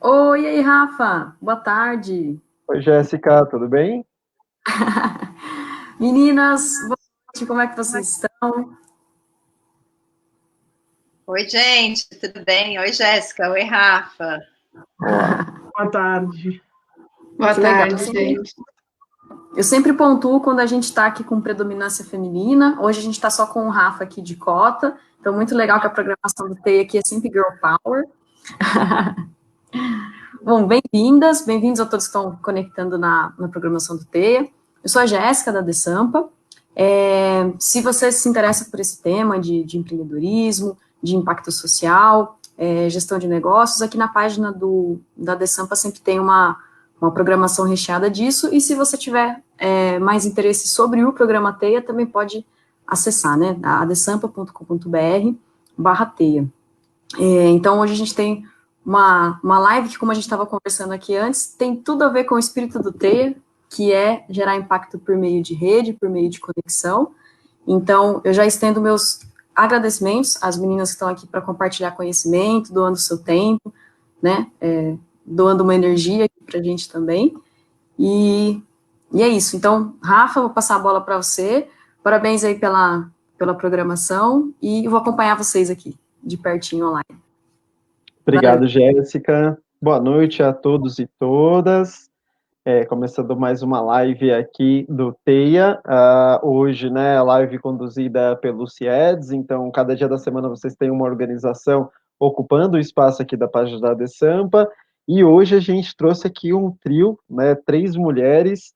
Oi, e aí, Rafa? Boa tarde. Oi, Jéssica, tudo bem? Meninas, boa noite, como é que vocês estão? Oi, gente, tudo bem? Oi, Jéssica. Oi, Rafa. Olá. Boa tarde. Boa Que legal. tarde, gente. Eu sempre pontuo quando a gente está aqui com predominância feminina. Hoje a gente está só com o Rafa aqui de cota. Então, muito legal que a programação do TEI aqui é sempre Girl Power. Bom, bem-vindas, bem-vindos a todos que estão conectando na programação do TEIA. Eu sou a Jéssica, da Desampa. Se você se interessa por esse tema de empreendedorismo, de impacto social, gestão de negócios, aqui na página da Desampa sempre tem uma programação recheada disso, e se você tiver mais interesse sobre o programa TEIA, também pode acessar, né, adesampa.com.br/TEIA. Então, hoje a gente tem uma live que, como a gente estava conversando aqui antes, tem tudo a ver com o espírito do TEIA, que é gerar impacto por meio de rede, por meio de conexão. Então, eu já estendo meus agradecimentos às meninas que estão aqui para compartilhar conhecimento, doando seu tempo, né, doando uma energia para a gente também. E é isso. Então, Rafa, vou passar a bola para você. Parabéns aí pela programação e eu vou acompanhar vocês aqui, de pertinho online. Obrigado, Jéssica. Boa noite a todos e todas. Começando mais uma live aqui do TEIA. Hoje, né, a live conduzida pelo CIEDS, então cada dia da semana vocês têm uma organização ocupando o espaço aqui da página da Desampa, e hoje a gente trouxe aqui um trio, né, 3 mulheres.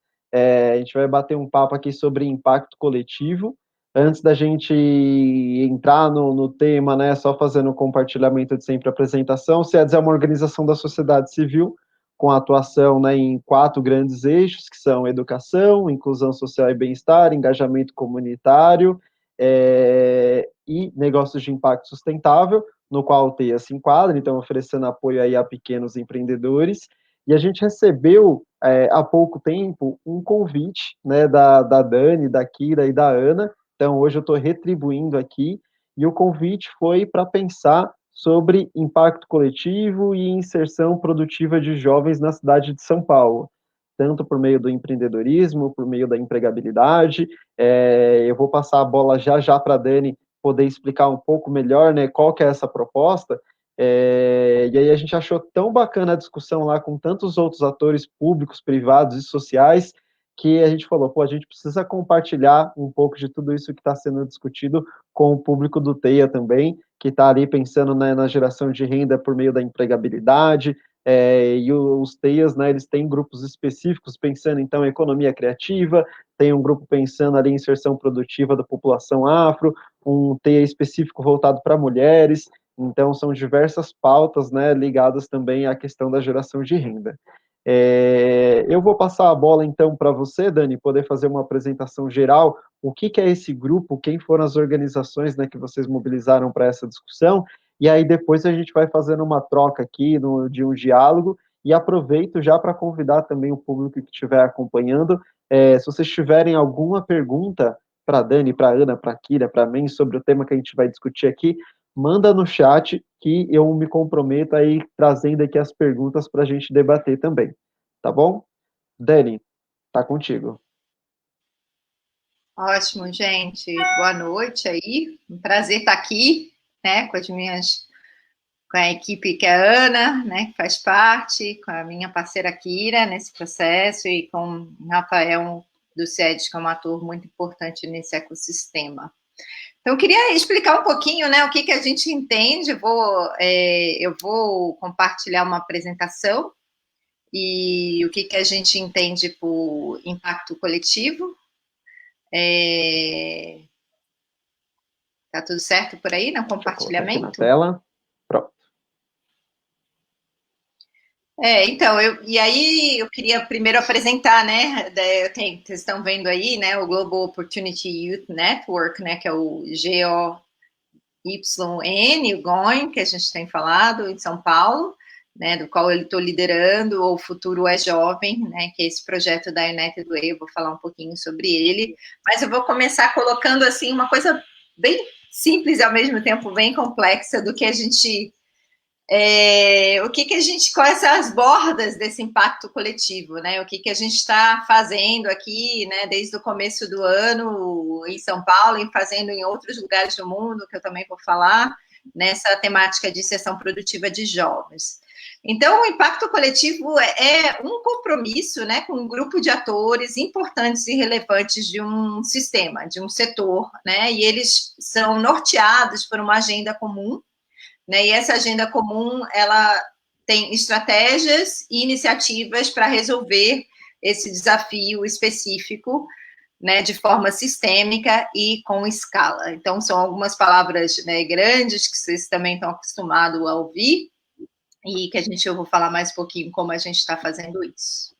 A gente vai bater um papo aqui sobre impacto coletivo. Antes da gente entrar no tema, né, só fazendo o compartilhamento de sempre a apresentação, o CIEDS é uma organização da sociedade civil, com atuação, né, em 4 grandes eixos, que são educação, inclusão social e bem-estar, engajamento comunitário e negócios de impacto sustentável, no qual o TEIA se enquadra, então oferecendo apoio aí a pequenos empreendedores. E a gente recebeu, há pouco tempo, um convite, né, da Dani, da Kira e da Ana. Então hoje eu estou retribuindo aqui, e o convite foi para pensar sobre impacto coletivo e inserção produtiva de jovens na cidade de São Paulo, tanto por meio do empreendedorismo, por meio da empregabilidade. Eu vou passar a bola já para a Dani poder explicar um pouco melhor, né, qual que é essa proposta. E aí a gente achou tão bacana a discussão lá com tantos outros atores públicos, privados e sociais, que a gente falou, pô, a gente precisa compartilhar um pouco de tudo isso que está sendo discutido com o público do TEIA também, que está ali pensando, né, na geração de renda por meio da empregabilidade, e os TEIAs, né, eles têm grupos específicos pensando, então, em economia criativa, tem um grupo pensando ali em inserção produtiva da população afro, um TEIA específico voltado para mulheres, então são diversas pautas, né, ligadas também à questão da geração de renda. Eu vou passar a bola, então, para você, Dani, poder fazer uma apresentação geral, o que é esse grupo, quem foram as organizações, né, que vocês mobilizaram para essa discussão, e aí depois a gente vai fazendo uma troca aqui de um diálogo, e aproveito já para convidar também o público que estiver acompanhando, se vocês tiverem alguma pergunta para a Dani, para a Ana, para a Kira, para mim, sobre o tema que a gente vai discutir aqui, manda no chat que eu me comprometo aí trazendo aqui as perguntas para a gente debater também, tá bom? Dani, tá contigo. Ótimo, gente. Boa noite aí. Um prazer estar aqui, né, com a equipe que é a Ana, né, que faz parte, com a minha parceira Kira nesse processo e com o Rafael do CIEDS, que é um ator muito importante nesse ecossistema. Então, eu queria explicar um pouquinho, né, o que a gente entende. Eu vou compartilhar uma apresentação e o que a gente entende por impacto coletivo. Tá tudo certo por aí no compartilhamento? Aqui na tela. Pronto. Então, e aí eu queria primeiro apresentar, né, vocês estão vendo aí, né, o Global Opportunity Youth Network, né, que é o GOYN, o GOYN, que a gente tem falado em São Paulo, né, do qual eu estou liderando, o Futuro é Jovem, né, que é esse projeto da United Way. Eu vou falar um pouquinho sobre ele, mas eu vou começar colocando, assim, uma coisa bem simples e ao mesmo tempo bem complexa do que a gente o que a gente, quais são as bordas desse impacto coletivo, né? O que a gente está fazendo aqui, né, desde o começo do ano em São Paulo e fazendo em outros lugares do mundo, que eu também vou falar, nessa temática de inserção produtiva de jovens. Então, o impacto coletivo é um compromisso, né, com um grupo de atores importantes e relevantes de um sistema, de um setor, né, e eles são norteados por uma agenda comum, né, e essa agenda comum, ela tem estratégias e iniciativas para resolver esse desafio específico, né, de forma sistêmica e com escala. Então, são algumas palavras, né, grandes que vocês também estão acostumados a ouvir, e que eu vou falar mais um pouquinho como a gente está fazendo isso.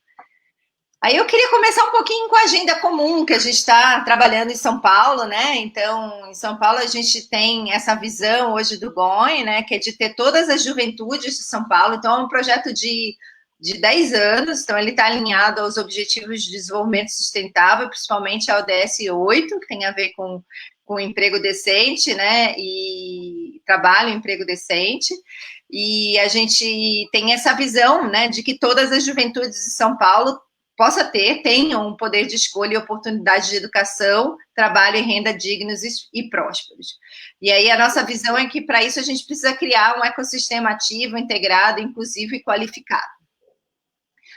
Aí eu queria começar um pouquinho com a agenda comum que a gente está trabalhando em São Paulo, né? Então, em São Paulo a gente tem essa visão hoje do GOIN, né? Que é de ter todas as juventudes de São Paulo. Então, é um projeto de 10 anos, então ele está alinhado aos Objetivos de Desenvolvimento Sustentável, principalmente a ODS 8, que tem a ver com emprego decente, né? E trabalho, emprego decente. E a gente tem essa visão, né, de que todas as juventudes de São Paulo tenham um poder de escolha e oportunidade de educação, trabalho e renda dignos e prósperos. E aí a nossa visão é que, para isso, a gente precisa criar um ecossistema ativo, integrado, inclusivo e qualificado.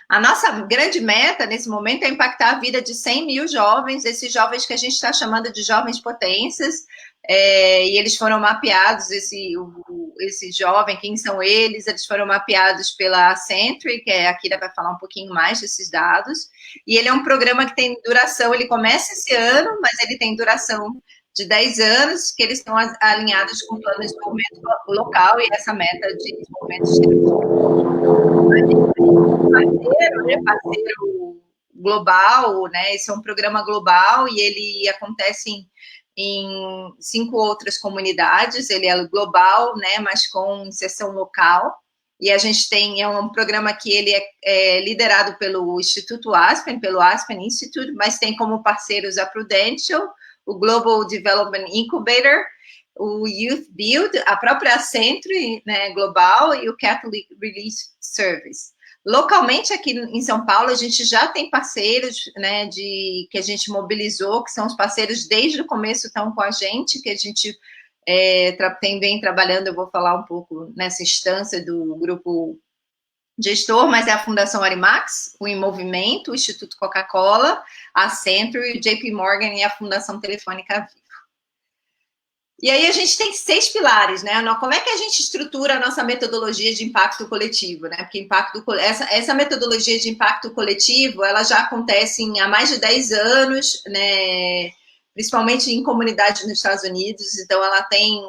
A nossa grande meta, nesse momento, é impactar a vida de 100 mil jovens, esses jovens que a gente está chamando de jovens potências, e eles foram mapeados, esse jovem, quem são eles? Eles foram mapeados pela Accenture, que a Kira vai falar um pouquinho mais desses dados, e ele é um programa que tem duração, ele começa esse ano, mas ele tem duração de 10 anos, que eles estão alinhados com o plano de desenvolvimento local e essa meta de desenvolvimento parceiro global, né? Esse é um programa global e ele acontece em 5 outras comunidades, ele é global, né, mas com inserção local, e a gente é um programa que ele é liderado pelo Instituto Aspen, pelo Aspen Institute, mas tem como parceiros a Prudential, o Global Development Incubator, o Youth Build, a própria Accenture, né, global, e o Catholic Relief Service. Localmente, aqui em São Paulo, a gente já tem parceiros, né, que a gente mobilizou, que são os parceiros desde o começo, estão com a gente, que a gente vem trabalhando, eu vou falar um pouco nessa instância do grupo gestor, mas é a Fundação Arimax, o Em Movimento, o Instituto Coca-Cola, a Accenture, o JP Morgan e a Fundação Telefônica Vivo. E aí a gente tem 6 pilares, né? Como é que a gente estrutura a nossa metodologia de impacto coletivo, né? Porque essa metodologia de impacto coletivo, ela já acontece há mais de 10 anos, né? Principalmente em comunidades nos Estados Unidos, então ela tem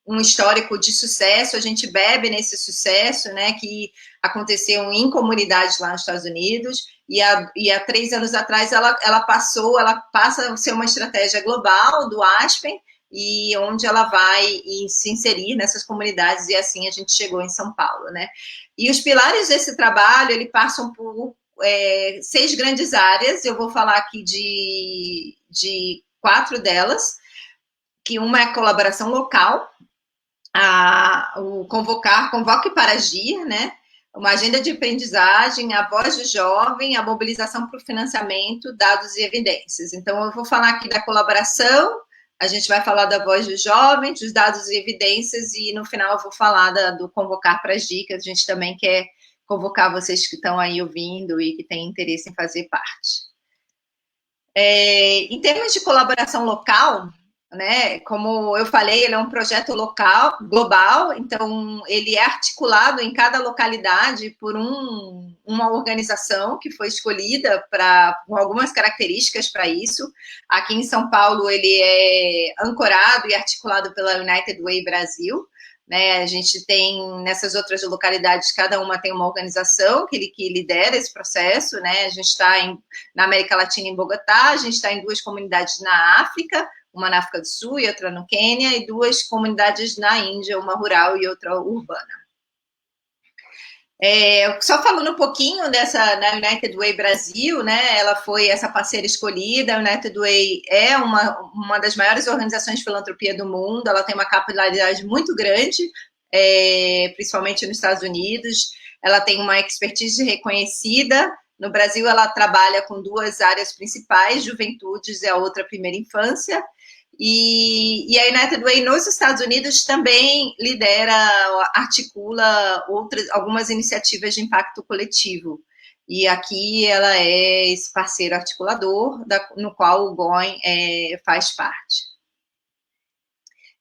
um histórico de sucesso, a gente bebe nesse sucesso, né? Que aconteceu em comunidades lá nos Estados Unidos, e há 3 anos atrás ela passa a ser uma estratégia global do Aspen, e onde ela vai se inserir nessas comunidades, e assim a gente chegou em São Paulo, né? E os pilares desse trabalho, ele passam por 6 grandes áreas, eu vou falar aqui de 4 delas, que uma é a colaboração local, o convoque para agir, né? Uma agenda de aprendizagem, a voz do jovem, a mobilização para o financiamento, dados e evidências. Então, eu vou falar aqui da colaboração, a gente vai falar da voz do jovem, dos dados e evidências, e no final eu vou falar do convocar para as dicas. A gente também quer convocar vocês que estão aí ouvindo e que têm interesse em fazer parte. Em termos de colaboração local, né, como eu falei, ele é um projeto local, global, então ele é articulado em cada localidade por uma organização que foi escolhida com algumas características para isso. Aqui em São Paulo ele é ancorado e articulado pela United Way Brasil, né? A gente tem nessas outras localidades, cada uma tem uma organização que lidera esse processo, né? A gente está na América Latina, em Bogotá, a gente está em 2 comunidades na África, uma na África do Sul e outra no Quênia, e 2 comunidades na Índia, uma rural e outra urbana. Só falando um pouquinho na United Way Brasil, né? Ela foi essa parceira escolhida. A United Way é uma das maiores organizações de filantropia do mundo, ela tem uma capilaridade muito grande, principalmente nos Estados Unidos. Ela tem uma expertise reconhecida. No Brasil, ela trabalha com 2 áreas principais, juventudes e a outra primeira infância. E a United Way nos Estados Unidos também lidera, articula algumas iniciativas de impacto coletivo. E aqui ela é esse parceiro articulador, no qual o GOIN faz parte.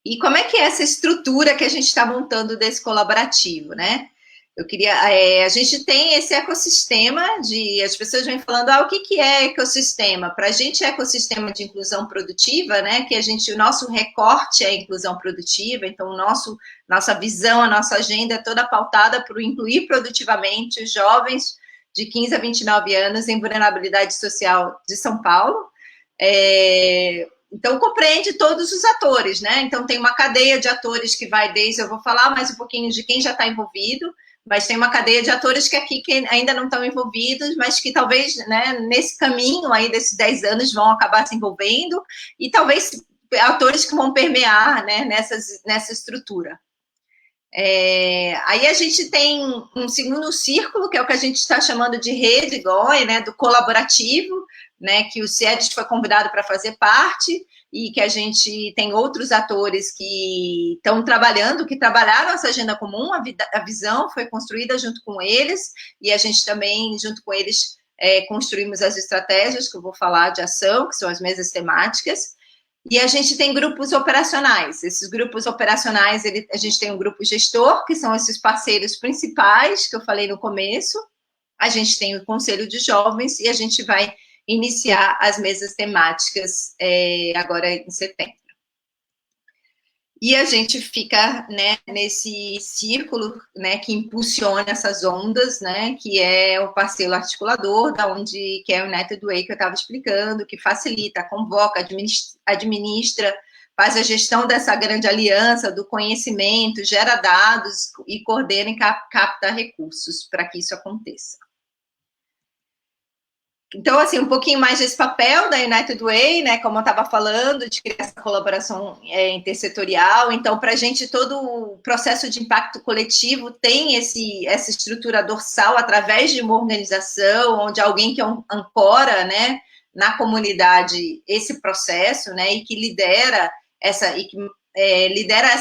E como é que é essa estrutura que a gente está montando desse colaborativo, né? A gente tem esse ecossistema as pessoas vêm falando, o que é ecossistema? Para a gente é ecossistema de inclusão produtiva, né? Que o nosso recorte é inclusão produtiva, então nossa visão, a nossa agenda é toda pautada por incluir produtivamente os jovens de 15 a 29 anos em vulnerabilidade social de São Paulo. Então, compreende todos os atores, né? Então, tem uma cadeia de atores que vai desde, eu vou falar mais um pouquinho de quem já está envolvido, mas tem uma cadeia de atores que ainda não estão envolvidos, mas que talvez, né, nesse caminho aí desses 10 anos vão acabar se envolvendo, e talvez atores que vão permear, né, nessa estrutura. Aí a gente tem um segundo círculo, que é o que a gente está chamando de rede GOI, né, do colaborativo, né, que o CIEDES foi convidado para fazer parte, e que a gente tem outros atores que estão trabalhando, que trabalharam essa agenda comum, a visão foi construída junto com eles, e a gente também, junto com eles, construímos as estratégias, que eu vou falar de ação, que são as mesas temáticas, e a gente tem grupos operacionais. Esses grupos operacionais, a gente tem um grupo gestor, que são esses parceiros principais, que eu falei no começo, a gente tem o conselho de jovens, e a gente vai iniciar as mesas temáticas agora em setembro. E a gente fica, né, nesse círculo, né, que impulsiona essas ondas, né, que é o parceiro articulador, que é o United Way, que eu estava explicando, que facilita, convoca, administra, faz a gestão dessa grande aliança, do conhecimento, gera dados e coordena e capta recursos para que isso aconteça. Então, assim, um pouquinho mais desse papel da United Way, né, como eu estava falando, de criar essa colaboração intersetorial. Então, para a gente, todo o processo de impacto coletivo tem essa estrutura dorsal através de uma organização, onde alguém que ancora, né, na comunidade esse processo, né, e que lidera essa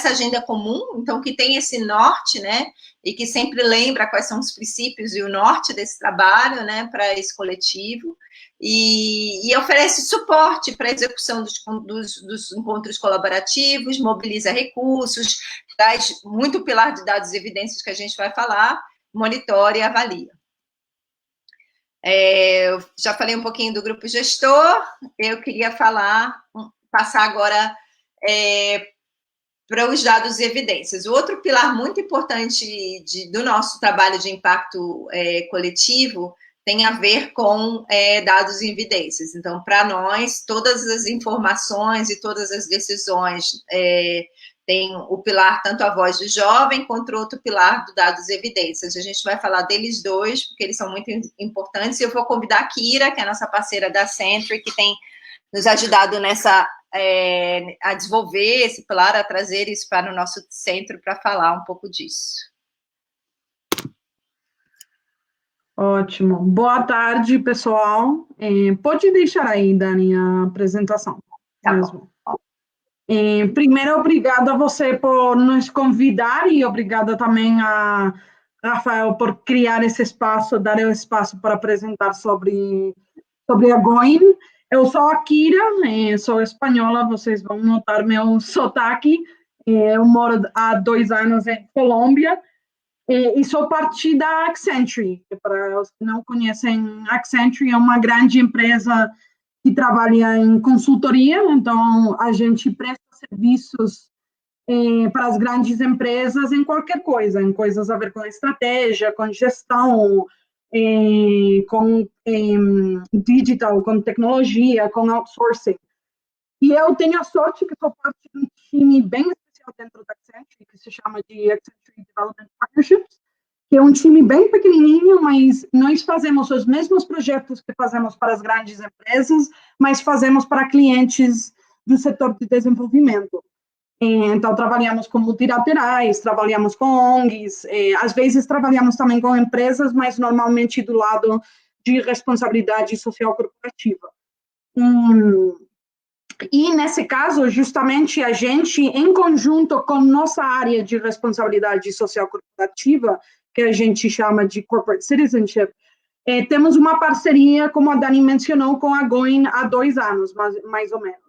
agenda comum, então que tem esse norte, né, e que sempre lembra quais são os princípios e o norte desse trabalho, né, para esse coletivo, e oferece suporte para a execução dos encontros colaborativos, mobiliza recursos, traz muito pilar de dados e evidências que a gente vai falar, monitora e avalia. Eu já falei um pouquinho do grupo gestor, eu queria passar agora para os dados e evidências. O outro pilar muito importante do nosso trabalho de impacto coletivo tem a ver com dados e evidências. Então, para nós, todas as informações e todas as decisões tem o pilar, tanto a voz do jovem, quanto o outro pilar do dados e evidências. A gente vai falar deles dois, porque eles são muito importantes, e eu vou convidar a Kira, que é a nossa parceira da Century, que tem nos ajudado a desenvolver esse pilar, a trazer isso para o nosso centro para falar um pouco disso. Ótimo. Boa tarde, pessoal. Pode deixar aí, Dani, a apresentação. Tá mesmo. Primeiro, obrigada a você por nos convidar e obrigada também a Rafael por criar esse espaço, dar o espaço para apresentar sobre a GOIN. Eu sou a Kira, sou espanhola, vocês vão notar meu sotaque. Eu moro há 2 anos em Colômbia e sou parte da Accenture. Para os que não conhecem, Accenture é uma grande empresa que trabalha em consultoria, então a gente presta serviços para as grandes empresas em qualquer coisa, em coisas a ver com estratégia, com gestão, com digital, com tecnologia, com outsourcing. E eu tenho a sorte que sou parte de um time bem especial dentro da Accenture, que se chama de Accenture Development Partnerships, que é um time bem pequenininho, mas nós fazemos os mesmos projetos que fazemos para as grandes empresas, mas fazemos para clientes do setor de desenvolvimento. Então, trabalhamos com multilaterais, trabalhamos com ONGs, às vezes trabalhamos também com empresas, mas normalmente do lado de responsabilidade social corporativa. E, nesse caso, justamente, a gente, em conjunto com nossa área de responsabilidade social corporativa, que a gente chama de Corporate Citizenship, temos uma parceria, como a Dani mencionou, com a Going há 2 anos, mais ou menos.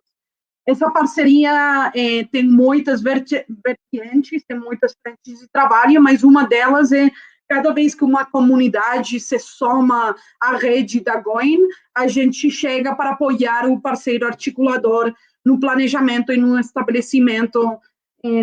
Essa parceria tem muitas vertentes, tem muitas frentes de trabalho, mas uma delas é, cada vez que uma comunidade se soma à rede da Going, a gente chega para apoiar o parceiro articulador no planejamento e no estabelecimento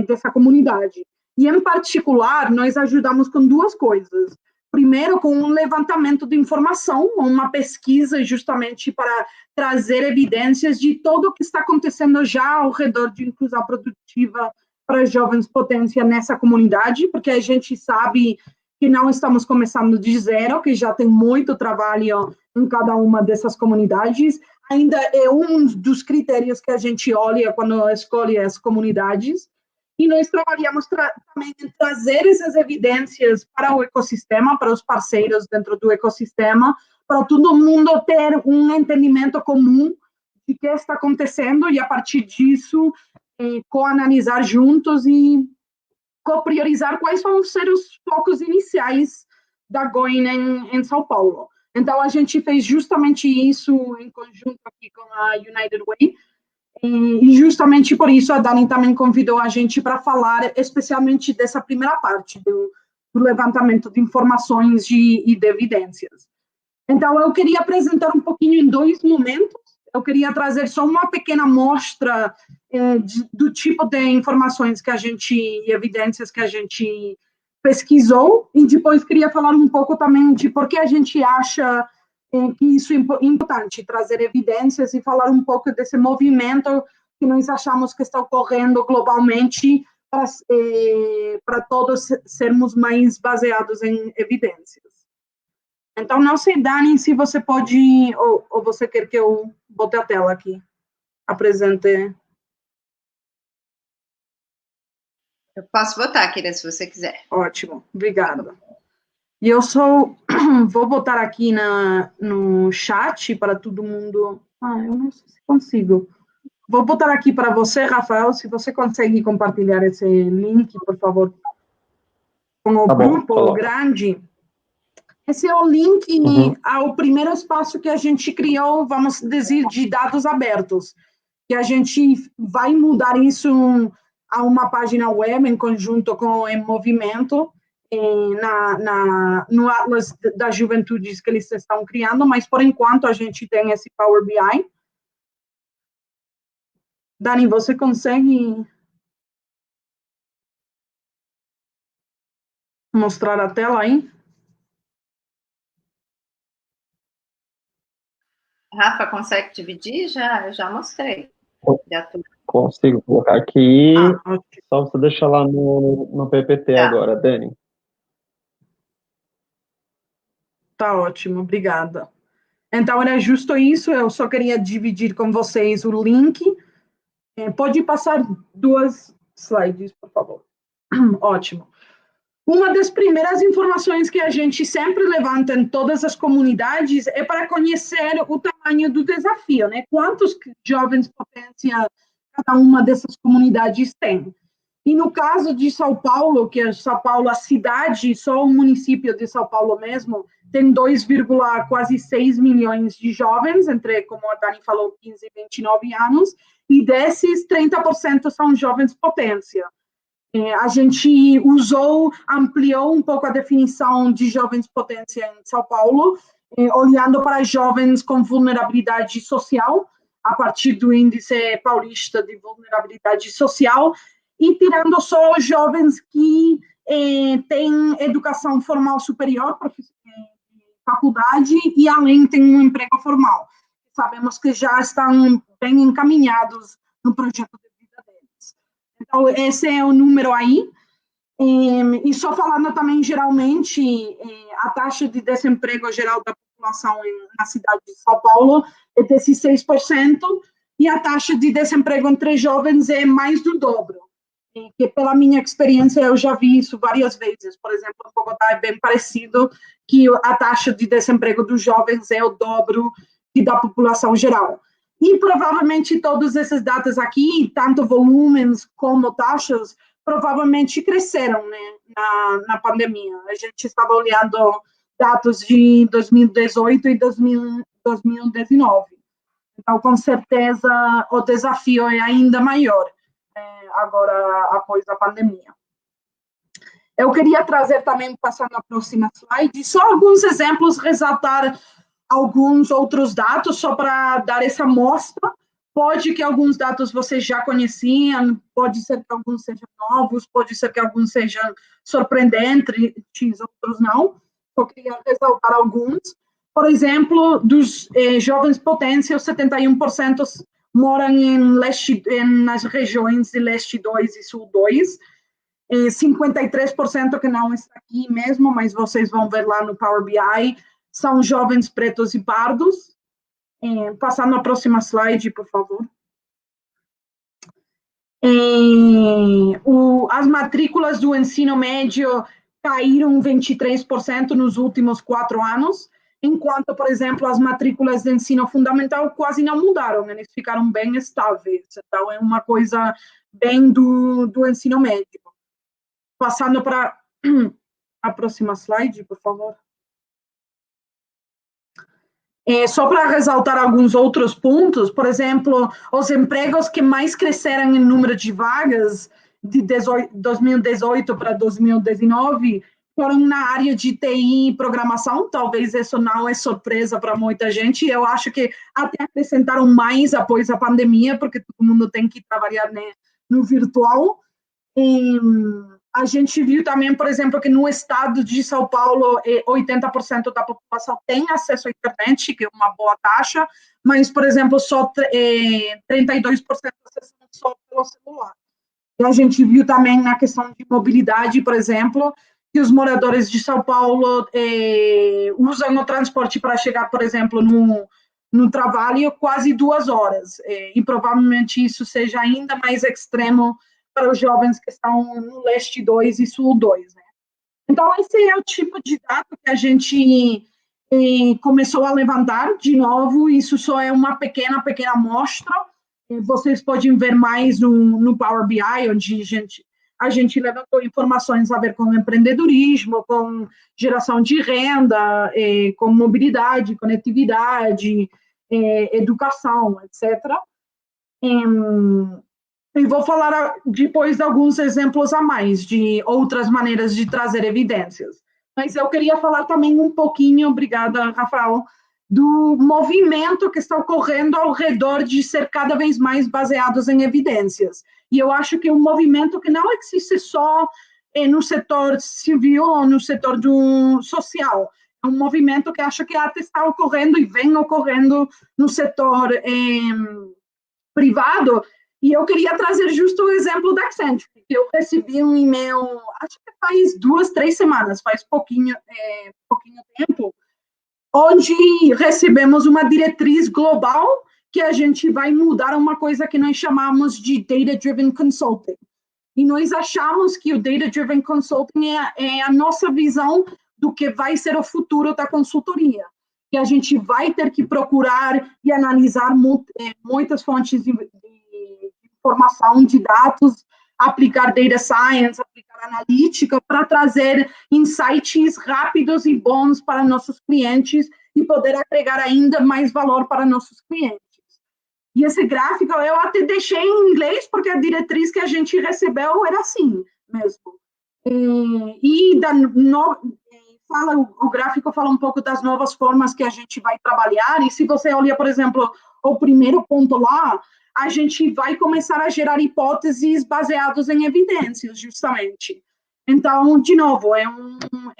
dessa comunidade. E, em particular, nós ajudamos com 2 coisas. Primeiro, com um levantamento de informação, uma pesquisa justamente para trazer evidências de tudo o que está acontecendo já ao redor de inclusão produtiva para jovens potência nessa comunidade, porque a gente sabe que não estamos começando de zero, que já tem muito trabalho em cada uma dessas comunidades. Ainda é um dos critérios que a gente olha quando escolhe as comunidades. E nós trabalhamos também em trazer essas evidências para o ecossistema, para os parceiros dentro do ecossistema, para todo mundo ter um entendimento comum de que está acontecendo e, a partir disso, co-analisar juntos e co-priorizar quais vão ser os focos iniciais da Going em São Paulo. Então, a gente fez justamente isso em conjunto aqui com a United Way, e justamente por isso a Dani também convidou a gente para falar especialmente dessa primeira parte do levantamento de informações e de evidências. Então, eu queria apresentar um pouquinho em 2 momentos. Eu queria trazer só uma pequena amostra do tipo de informações que a gente, e evidências que a gente pesquisou, e depois queria falar um pouco também de por que a gente acha que isso é importante, trazer evidências e falar um pouco desse movimento que nós achamos que está ocorrendo globalmente para todos sermos mais baseados em evidências. Então, não sei, Dani, se você pode, ou você quer que eu bote a tela aqui, apresente. Eu posso botar, Kira, se você quiser. Ótimo, obrigada. E eu vou botar aqui no chat para todo mundo. Eu não sei se consigo. Vou botar aqui para você, Rafael, se você consegue compartilhar esse link, por favor, com o grupo grande. Esse é o link ao primeiro espaço que a gente criou, vamos dizer, de dados abertos, que a gente vai mudar isso a uma página web em conjunto com o Movimento, no Atlas das Juventudes que eles estão criando, mas por enquanto a gente tem esse Power BI. Dani, você consegue mostrar a tela aí? Rafa, consegue dividir? Eu já mostrei. Já Consigo colocar aqui. Só você deixar lá no PPT agora, Dani. Tá ótimo, obrigada. Então, era justo isso, eu só queria dividir com vocês o link. Pode passar 2 slides, por favor. Ótimo. Uma das primeiras informações que a gente sempre levanta em todas as comunidades é para conhecer o tamanho do desafio, né? Quantos jovens potência cada uma dessas comunidades tem. E no caso de São Paulo, que é São Paulo, a cidade, só o município de São Paulo mesmo, tem quase 6 milhões de jovens, entre, como a Dani falou, 15 e 29 anos, e desses, 30% são jovens potência. A gente ampliou um pouco a definição de jovens potência em São Paulo, olhando para jovens com vulnerabilidade social, a partir do índice paulista de vulnerabilidade social, e tirando só os jovens que têm educação formal superior, faculdade, e além têm um emprego formal. Sabemos que já estão bem encaminhados no projeto de vida deles. Então, esse é o número aí. E só falando também, geralmente, a taxa de desemprego geral da população na cidade de São Paulo é de 6%, e a taxa de desemprego entre jovens é mais do dobro. que pela minha experiência eu já vi isso várias vezes. Por exemplo, em Bogotá é bem parecido, que a taxa de desemprego dos jovens é o dobro que da população geral. E provavelmente todos esses dados aqui, tanto volumes como taxas, provavelmente cresceram, né, na pandemia. A gente estava olhando dados de 2018 e 2019. Então, com certeza, o desafio é ainda maior agora, após a pandemia. Eu queria trazer também, passando a próxima slide, só alguns exemplos, ressaltar alguns outros dados, só para dar essa amostra. Pode que alguns dados vocês já conheciam, pode ser que alguns sejam novos, pode ser que alguns sejam surpreendentes, outros não. Só queria ressaltar alguns. Por exemplo, dos jovens potência, 71% moram nas regiões de Leste 2 e Sul 2, 53% que não está aqui mesmo, mas vocês vão ver lá no Power BI, são jovens pretos e pardos. Passando a próxima slide, por favor. As matrículas do ensino médio caíram 23% nos últimos 4 anos, enquanto, por exemplo, as matrículas de ensino fundamental quase não mudaram, eles ficaram bem estáveis. Então, é uma coisa bem do ensino médio. Passando para a próxima slide, por favor. Só para ressaltar alguns outros pontos, por exemplo, os empregos que mais cresceram em número de vagas de 2018 para 2019 foram na área de TI e programação. Talvez isso não é surpresa para muita gente. Eu acho que até acrescentaram mais após a pandemia, porque todo mundo tem que trabalhar, né, no virtual. A gente viu também, por exemplo, que no estado de São Paulo, 80% da população tem acesso à internet, que é uma boa taxa, mas, por exemplo, só 32% acessam só pelo celular. E a gente viu também na questão de mobilidade, por exemplo, que os moradores de São Paulo usam o transporte para chegar, por exemplo, no trabalho quase 2 horas. E provavelmente isso seja ainda mais extremo para os jovens que estão no Leste 2 e Sul 2. Né? Então, esse é o tipo de dado que a gente começou a levantar de novo. Isso só é uma pequena amostra. Vocês podem ver mais no Power BI, onde a gente levantou informações a ver com empreendedorismo, com geração de renda, com mobilidade, conectividade, educação, etc. E vou falar depois de alguns exemplos a mais, de outras maneiras de trazer evidências. Mas eu queria falar também um pouquinho, obrigada, Rafael, do movimento que está ocorrendo ao redor de ser cada vez mais baseados em evidências. E eu acho que é um movimento que não existe só no setor civil ou no setor social. É um movimento que acho que até está ocorrendo e vem ocorrendo no setor privado. E eu queria trazer justo o exemplo da Accenture, que eu recebi um e-mail, acho que faz 2, 3 semanas, faz pouquinho tempo, onde recebemos uma diretriz global que a gente vai mudar uma coisa que nós chamamos de Data Driven Consulting. E nós achamos que o Data Driven Consulting é a nossa visão do que vai ser o futuro da consultoria. Que a gente vai ter que procurar e analisar muitas fontes de informação, de dados, aplicar data science, aplicar analítica para trazer insights rápidos e bons para nossos clientes e poder agregar ainda mais valor para nossos clientes. E esse gráfico eu até deixei em inglês, porque a diretriz que a gente recebeu era assim mesmo. O gráfico fala um pouco das novas formas que a gente vai trabalhar, e se você olha, por exemplo, o primeiro ponto lá, a gente vai começar a gerar hipóteses baseadas em evidências, justamente. Então, de novo, é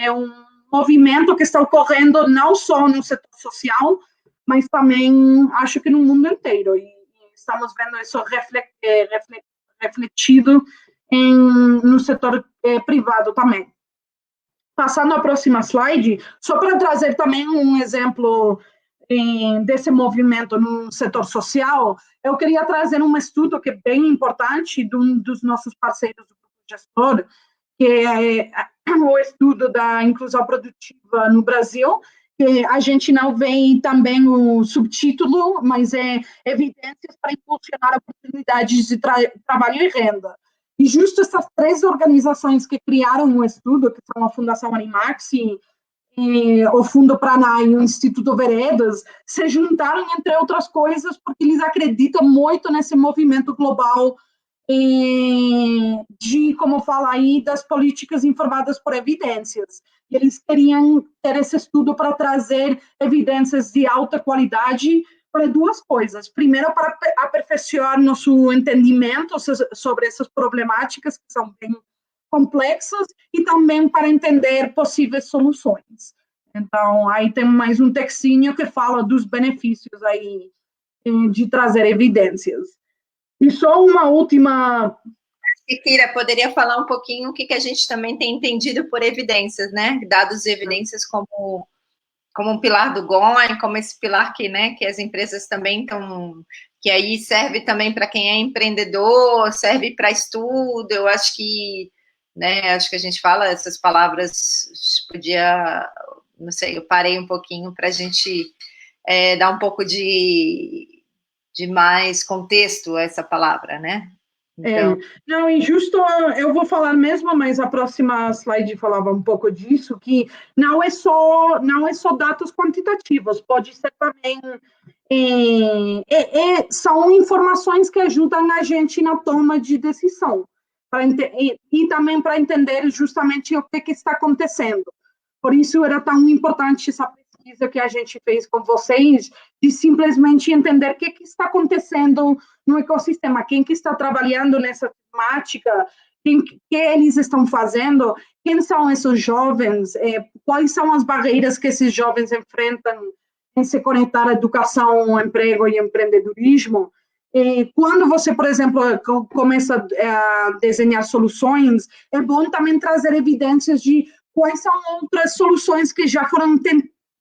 um movimento que está ocorrendo não só no setor social, mas também, acho que no mundo inteiro. E estamos vendo isso refletido no setor privado também. Passando à próxima slide, só para trazer também um exemplo desse movimento no setor social, eu queria trazer um estudo que é bem importante de um dos nossos parceiros do Grupo Gestor, que é o estudo da inclusão produtiva no Brasil, que a gente não vê também o subtítulo, mas é evidências para impulsionar oportunidades de trabalho e renda. E justo essas 3 organizações que criaram o estudo, que são a Fundação Animax e o Fundo Pranay e o Instituto Veredas, se juntaram, entre outras coisas, porque eles acreditam muito nesse movimento global de, como fala aí, das políticas informadas por evidências. E eles queriam ter esse estudo para trazer evidências de alta qualidade para 2 coisas. Primeiro, para aperfeiçoar nosso entendimento sobre essas problemáticas, que são bem complexas, e também para entender possíveis soluções. Então, aí tem mais um textinho que fala dos benefícios aí de trazer evidências. E só uma última... Kira, poderia falar um pouquinho o que a gente também tem entendido por evidências, né? Dados e evidências como um pilar do GOIN, como esse pilar que as empresas também estão... que aí serve também para quem é empreendedor, serve para estudo. Eu acho que, acho que a gente fala essas palavras, podia... Não sei, eu parei um pouquinho para a gente dar um pouco de mais contexto a essa palavra, né? Então... não, e justo eu vou falar mesmo, mas a próxima slide falava um pouco disso, que não é só dados quantitativos, pode ser também são informações que ajudam a gente na toma de decisão, e também para entender justamente o que está acontecendo. Por isso era tão importante essa pesquisa que a gente fez com vocês, de simplesmente entender o que está acontecendo no ecossistema, quem que está trabalhando nessa temática, que eles estão fazendo, quem são esses jovens, quais são as barreiras que esses jovens enfrentam em se conectar à educação, emprego e empreendedorismo. Quando você, por exemplo, começa a desenhar soluções, é bom também trazer evidências de quais são outras soluções que já foram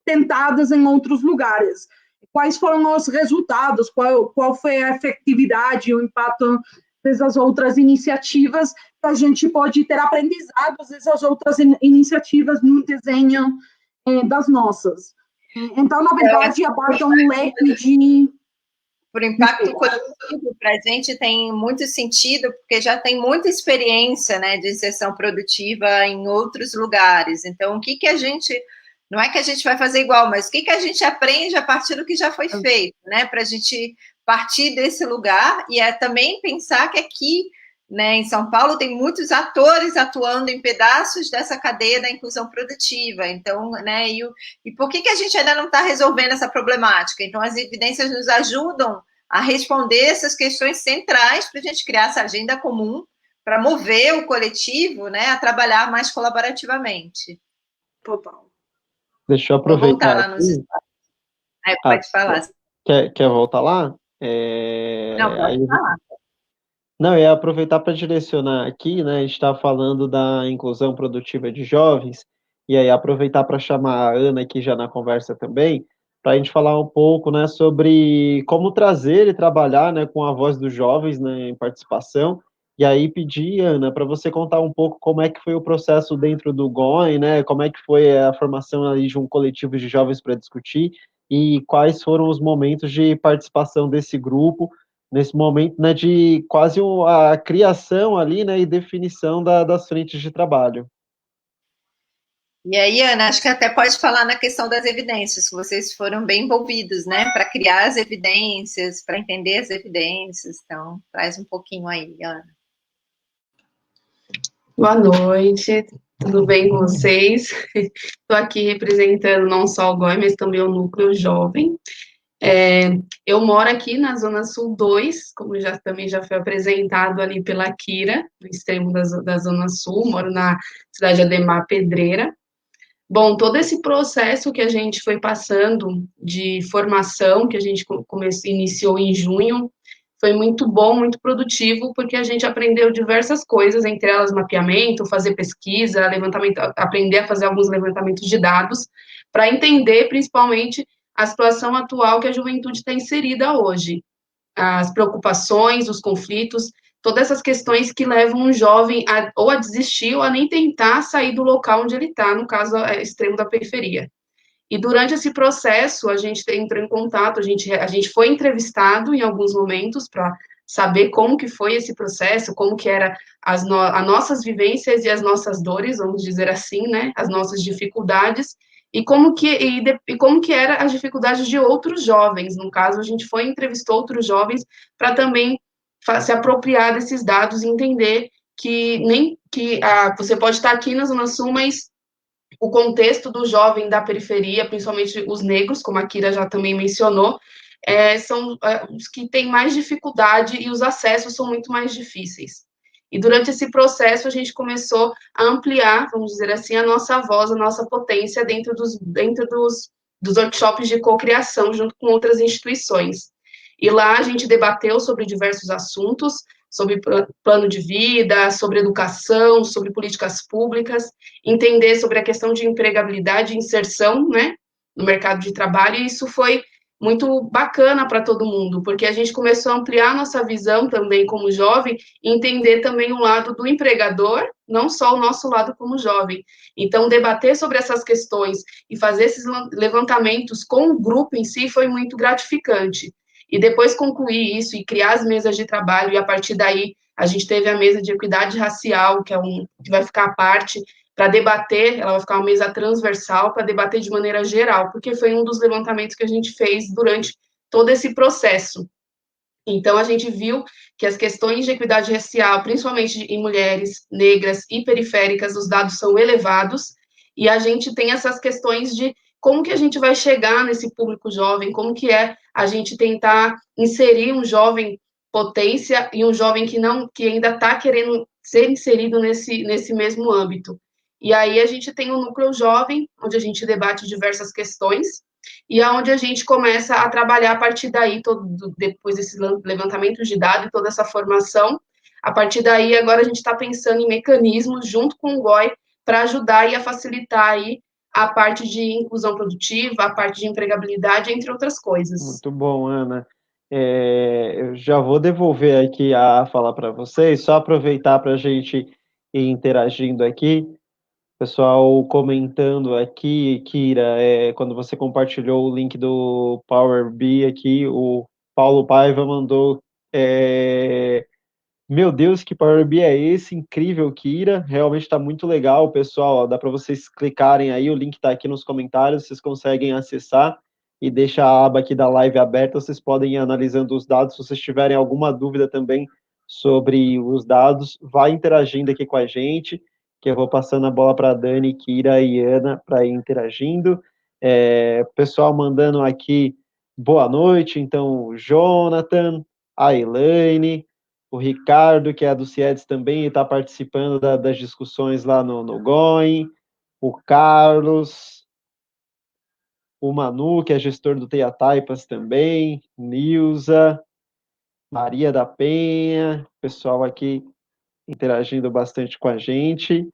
tentadas em outros lugares, quais foram os resultados, qual foi a efetividade, o impacto dessas outras iniciativas, que a gente pode ter aprendizados dessas outras iniciativas no desenho das nossas. Então, na verdade, abarca um leque de... Por impacto coletivo, para a gente tem muito sentido, porque já tem muita experiência, de inserção produtiva em outros lugares. Então, o que a gente... Não é que a gente vai fazer igual, mas o que a gente aprende a partir do que já foi feito, para a gente partir desse lugar e também pensar que aqui, em São Paulo, tem muitos atores atuando em pedaços dessa cadeia da inclusão produtiva. Então, e por que a gente ainda não está resolvendo essa problemática? Então, as evidências nos ajudam a responder essas questões centrais para a gente criar essa agenda comum para mover o coletivo, a trabalhar mais colaborativamente. Total. Deixa eu aproveitar. Vou voltar lá nos espaços. Pode falar. Quer voltar lá? Não, pode falar. Não, eu ia aproveitar para direcionar aqui, a gente está falando da inclusão produtiva de jovens, e aí aproveitar para chamar a Ana aqui já na conversa também, para a gente falar um pouco, sobre como trazer e trabalhar, com a voz dos jovens, em participação. E aí pedir, Ana, para você contar um pouco como é que foi o processo dentro do GOIN, como é que foi a formação ali de um coletivo de jovens para discutir e quais foram os momentos de participação desse grupo, nesse momento, de quase a criação ali, e definição das frentes de trabalho. E aí, Ana, acho que até pode falar na questão das evidências, que vocês foram bem envolvidos, para criar as evidências, para entender as evidências. Então, traz um pouquinho aí, Ana. Boa noite, tudo bem com vocês? Estou aqui representando não só o GOIN, mas também o Núcleo Jovem. Eu moro aqui na Zona Sul 2, como também já foi apresentado ali pela Kira, no extremo da Zona Sul, moro na cidade de Ademar Pedreira. Bom, todo esse processo que a gente foi passando de formação, que a gente iniciou em junho, foi muito bom, muito produtivo, porque a gente aprendeu diversas coisas, entre elas mapeamento, fazer pesquisa, levantamento, aprender a fazer alguns levantamentos de dados, para entender, principalmente, a situação atual que a juventude está inserida hoje. As preocupações, os conflitos, todas essas questões que levam um jovem ou a desistir ou a nem tentar sair do local onde ele está, no caso, extremo da periferia. E durante esse processo, a gente entrou em contato, a gente foi entrevistado em alguns momentos para saber como que foi esse processo, como que era as nossas vivências e as nossas dores, vamos dizer assim, né, as nossas dificuldades, e como que era as dificuldades de outros jovens. No caso, a gente entrevistou outros jovens para também se apropriar desses dados e entender que você pode estar aqui na Zona Sul, mas o contexto do jovem da periferia, principalmente os negros, como a Kira já também mencionou, são os que têm mais dificuldade e os acessos são muito mais difíceis. E durante esse processo, a gente começou a ampliar, vamos dizer assim, a nossa voz, a nossa potência dentro dos workshops de cocriação, junto com outras instituições. E lá a gente debateu sobre diversos assuntos, sobre plano de vida, sobre educação, sobre políticas públicas, entender sobre a questão de empregabilidade e inserção, né, no mercado de trabalho, e isso foi muito bacana para todo mundo, porque a gente começou a ampliar nossa visão também como jovem, e entender também o lado do empregador, não só o nosso lado como jovem. Então, debater sobre essas questões e fazer esses levantamentos com o grupo em si foi muito gratificante. E depois concluir isso e criar as mesas de trabalho, e a partir daí a gente teve a mesa de equidade racial, que vai ficar à parte, para debater, ela vai ficar uma mesa transversal, para debater de maneira geral, porque foi um dos levantamentos que a gente fez durante todo esse processo. Então, a gente viu que as questões de equidade racial, principalmente em mulheres negras e periféricas, os dados são elevados, e a gente tem essas questões de como que a gente vai chegar nesse público jovem, como que é a gente tentar inserir um jovem potência e um jovem que ainda está querendo ser inserido nesse mesmo âmbito. E aí a gente tem um núcleo jovem, onde a gente debate diversas questões, e aonde a gente começa a trabalhar a partir daí, depois desse levantamento de dados e toda essa formação, a partir daí agora a gente está pensando em mecanismos junto com o GOI para ajudar e a facilitar aí a parte de inclusão produtiva, a parte de empregabilidade, entre outras coisas. Muito bom, Ana. Eu já vou devolver aqui a fala para vocês, só aproveitar para a gente ir interagindo aqui. Pessoal comentando aqui, Kira, quando você compartilhou o link do Power BI aqui, o Paulo Paiva mandou, meu Deus, que Power BI é esse? Incrível, Kira, realmente está muito legal, pessoal, ó, dá para vocês clicarem aí, o link está aqui nos comentários, vocês conseguem acessar e deixa a aba aqui da live aberta, vocês podem ir analisando os dados, se vocês tiverem alguma dúvida também sobre os dados, vai interagindo aqui com a gente, que eu vou passando a bola para a Dani, Kira e Ana para ir interagindo. Pessoal mandando aqui boa noite, então, o Jonathan, a Elaine, o Ricardo, que é do CIEDS também, está participando das discussões lá no GOIN, o Carlos, o Manu, que é gestor do TEIA Taipas também, Nilza, Maria da Penha, pessoal aqui interagindo bastante com a gente.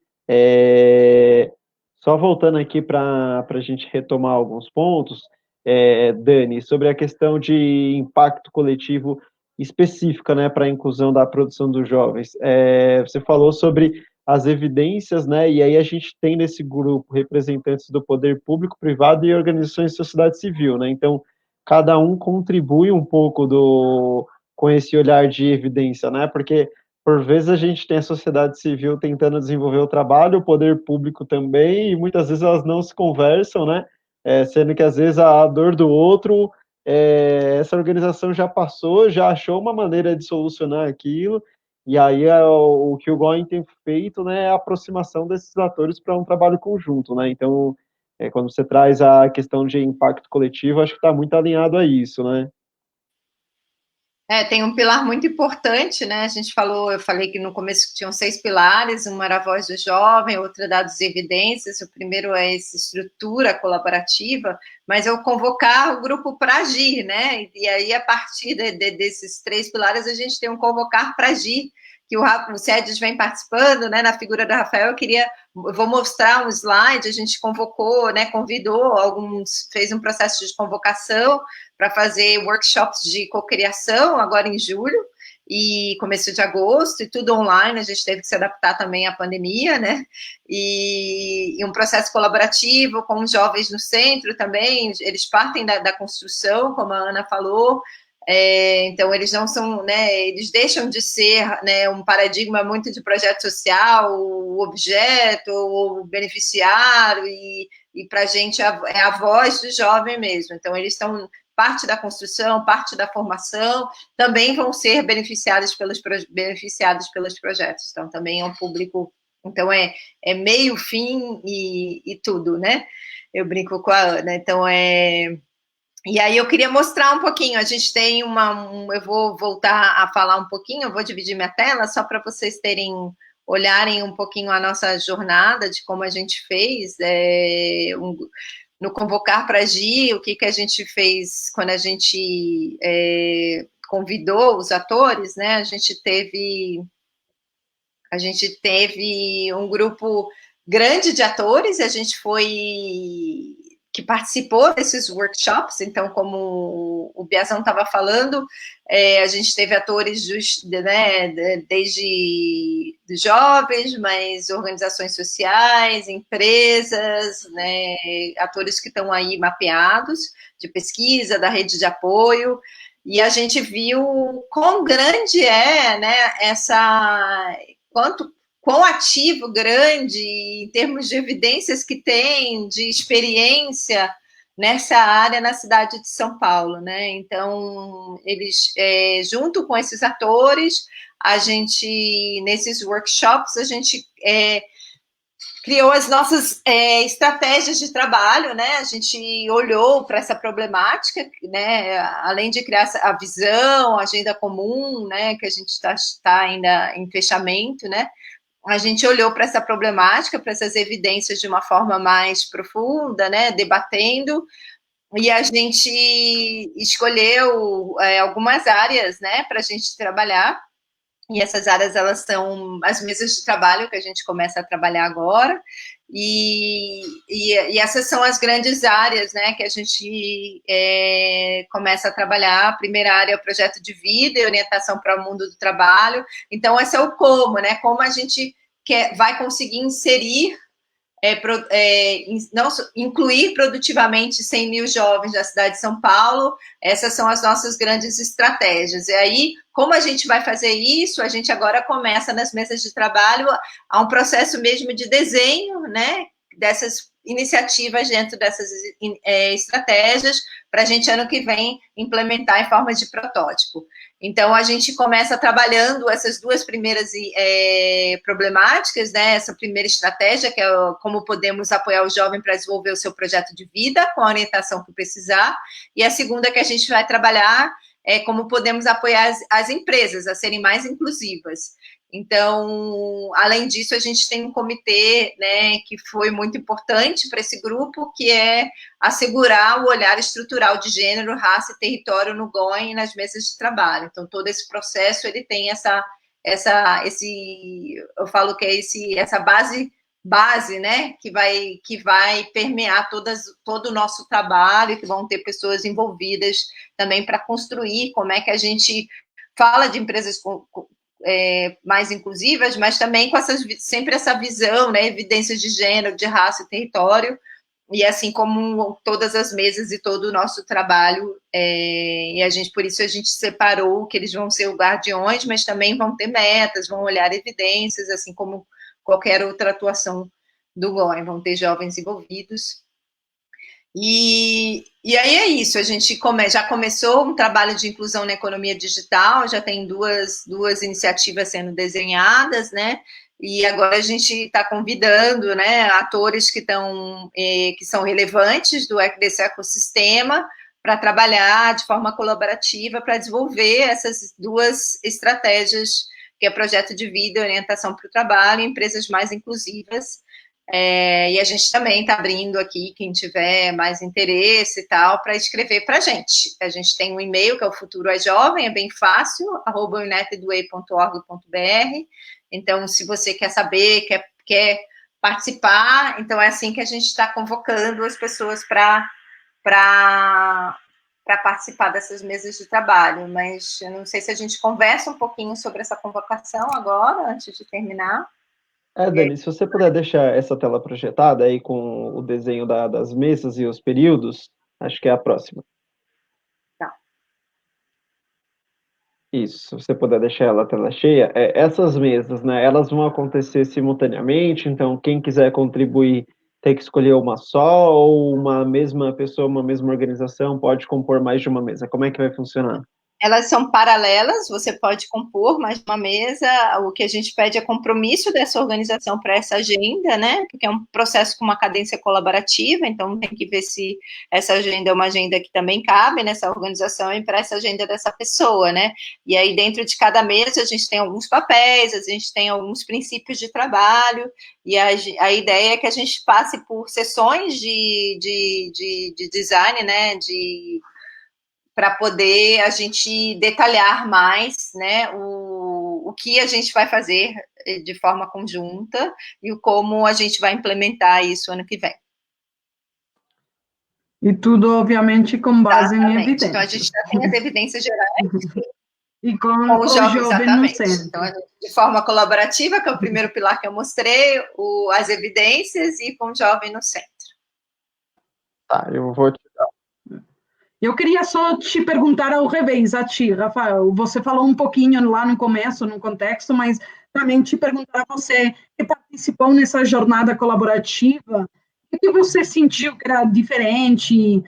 Só voltando aqui para a gente retomar alguns pontos, Dani, sobre a questão de impacto coletivo específica, né, para a inclusão da produção dos jovens. Você falou sobre as evidências, né, e aí a gente tem nesse grupo representantes do poder público, privado e organizações de sociedade civil, né, então cada um contribui um pouco com esse olhar de evidência, né, porque por vezes a gente tem a sociedade civil tentando desenvolver o trabalho, o poder público também, e muitas vezes elas não se conversam, né, sendo que às vezes a dor do outro, essa organização já passou, já achou uma maneira de solucionar aquilo, e aí o que o GOIN tem feito, né, é a aproximação desses atores para um trabalho conjunto, né, então, quando você traz a questão de impacto coletivo, acho que está muito alinhado a isso, né. Tem um pilar muito importante, né? Eu falei que no começo tinham 6 pilares, uma era a voz do jovem, outra dados e evidências, o primeiro é essa estrutura colaborativa, mas eu convocar o grupo para agir, né? E aí, a partir desses 3 pilares, a gente tem um convocar para agir, que o SEDES vem participando, né, na figura do Rafael, eu vou mostrar um slide, a gente convocou, né, convidou fez um processo de convocação para fazer workshops de cocriação agora em julho, e começo de agosto, e tudo online, a gente teve que se adaptar também à pandemia, né, e um processo colaborativo com os jovens no centro também, eles partem da construção, como a Ana falou, então eles não são, né, eles deixam de ser, né, um paradigma muito de projeto social, o objeto, o beneficiário, e para a gente é a voz do jovem mesmo, então eles são parte da construção, parte da formação, também vão ser beneficiados pelos projetos, então também é um público, então é meio, fim e tudo, né, eu brinco com a Ana, então e aí eu queria mostrar um pouquinho, a gente tem eu vou voltar a falar um pouquinho, eu vou dividir minha tela, só para vocês olharem um pouquinho a nossa jornada, de como a gente fez, no Convocar para Agir, o que a gente fez quando a gente convidou os atores, né, a gente teve um grupo grande de atores, a gente que participou desses workshops, então, como o Biazão estava falando, a gente teve atores desde jovens, mas organizações sociais, empresas, né, atores que estão aí mapeados, de pesquisa, da rede de apoio, e a gente viu quão grande né, quão ativo, grande, em termos de evidências que tem, de experiência nessa área na cidade de São Paulo, né? Então, eles, junto com esses atores, nesses workshops, a gente criou as nossas estratégias de trabalho, né? A gente olhou para essa problemática, né? Além de criar a visão, a agenda comum, né? Que a gente está ainda em fechamento, né? A gente olhou para essa problemática, para essas evidências de uma forma mais profunda, né, debatendo, e a gente escolheu algumas áreas, né, para a gente trabalhar, e essas áreas, elas são as mesas de trabalho que a gente começa a trabalhar agora, e essas são as grandes áreas, né, que a gente começa a trabalhar. A primeira área é o projeto de vida e orientação para o mundo do trabalho. Então, esse é o como, né, como a gente vai conseguir inserir, incluir produtivamente 100 mil jovens da cidade de São Paulo. Essas são as nossas grandes estratégias. E aí, como a gente vai fazer isso? A gente agora começa nas mesas de trabalho a um processo mesmo de desenho, né, dessas iniciativas dentro dessas estratégias, para a gente, ano que vem, implementar em forma de protótipo. Então, a gente começa trabalhando essas duas primeiras problemáticas, né? Essa primeira estratégia, que é como podemos apoiar o jovem para desenvolver o seu projeto de vida, com a orientação que precisar, e a segunda que a gente vai trabalhar é como podemos apoiar as empresas a serem mais inclusivas. Então, além disso, a gente tem um comitê, né, que foi muito importante para esse grupo, que é assegurar o olhar estrutural de gênero, raça e território no GOIN e nas mesas de trabalho. Então, todo esse processo, ele tem eu falo que é essa base, né, que vai permear todo o nosso trabalho, que vão ter pessoas envolvidas também para construir como é que a gente fala de empresas mais inclusivas, mas também com sempre essa visão, né, evidências de gênero, de raça e território, e assim como todas as mesas e todo o nosso trabalho, e por isso a gente separou que eles vão ser os guardiões, mas também vão ter metas, vão olhar evidências, assim como qualquer outra atuação do GOIN, vão ter jovens envolvidos. E aí é isso, a gente já começou um trabalho de inclusão na economia digital, já tem duas iniciativas sendo desenhadas, né? E agora a gente está convidando, né, atores que são relevantes desse ecossistema para trabalhar de forma colaborativa para desenvolver essas duas estratégias, que é projeto de vida e orientação para o trabalho, em empresas mais inclusivas. E a gente também está abrindo aqui, quem tiver mais interesse e tal, para escrever para a gente. A gente tem um e-mail, que é o Futuro é Jovem, é bem fácil, @unitedway.org.br. Então, se você quer saber, quer participar, então é assim que a gente está convocando as pessoas para participar dessas mesas de trabalho. Mas eu não sei se a gente conversa um pouquinho sobre essa convocação agora, antes de terminar. Dani, se você puder deixar essa tela projetada aí com o desenho das mesas e os períodos, acho que é a próxima. Tá. Isso, se você puder deixar ela a tela cheia, essas mesas, né, elas vão acontecer simultaneamente, então quem quiser contribuir tem que escolher uma só, ou uma mesma pessoa, uma mesma organização pode compor mais de uma mesa? Como é que vai funcionar? Elas são paralelas, você pode compor mais uma mesa, o que a gente pede é compromisso dessa organização para essa agenda, né, porque é um processo com uma cadência colaborativa, então tem que ver se essa agenda é uma agenda que também cabe nessa organização e para essa agenda dessa pessoa, né, e aí dentro de cada mesa a gente tem alguns papéis, a gente tem alguns princípios de trabalho, e a ideia é que a gente passe por sessões de design, né, para poder a gente detalhar mais, né, o que a gente vai fazer de forma conjunta e como a gente vai implementar isso ano que vem. E tudo, obviamente, com base em evidências. Então, a gente já tem as evidências gerais e com o jovem no exatamente. centro. Então, de forma colaborativa, que é o primeiro pilar que eu mostrei, as evidências e com o jovem no centro. Tá, eu vou te dar. Eu queria só te perguntar ao revés, a ti, Rafael. Você falou um pouquinho lá no começo, no contexto, mas também te perguntar a você que participou nessa jornada colaborativa, o que você sentiu que era diferente,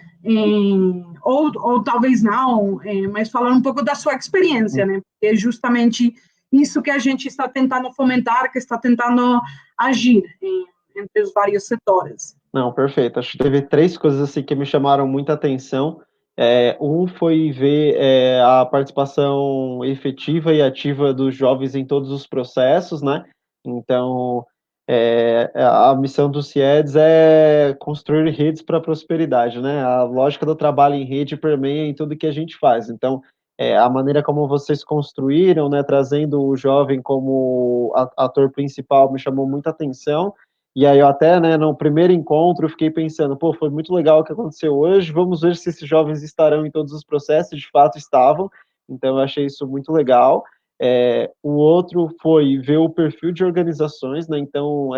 ou talvez não, mas falar um pouco da sua experiência, né? Porque é justamente isso que a gente está tentando fomentar, que está tentando agir entre os vários setores. Não, perfeito. Acho que teve 3 coisas assim que me chamaram muita atenção. Um foi ver a participação efetiva e ativa dos jovens em todos os processos, né? Então, a missão do CIEDS é construir redes para a prosperidade, né? A lógica do trabalho em rede permeia em tudo que a gente faz. Então, a maneira como vocês construíram, né, trazendo o jovem como ator principal, me chamou muita atenção. E aí eu até, né, no primeiro encontro, fiquei pensando, pô, foi muito legal o que aconteceu hoje, vamos ver se esses jovens estarão em todos os processos, de fato estavam, então eu achei isso muito legal. O outro foi ver o perfil de organizações, né, então,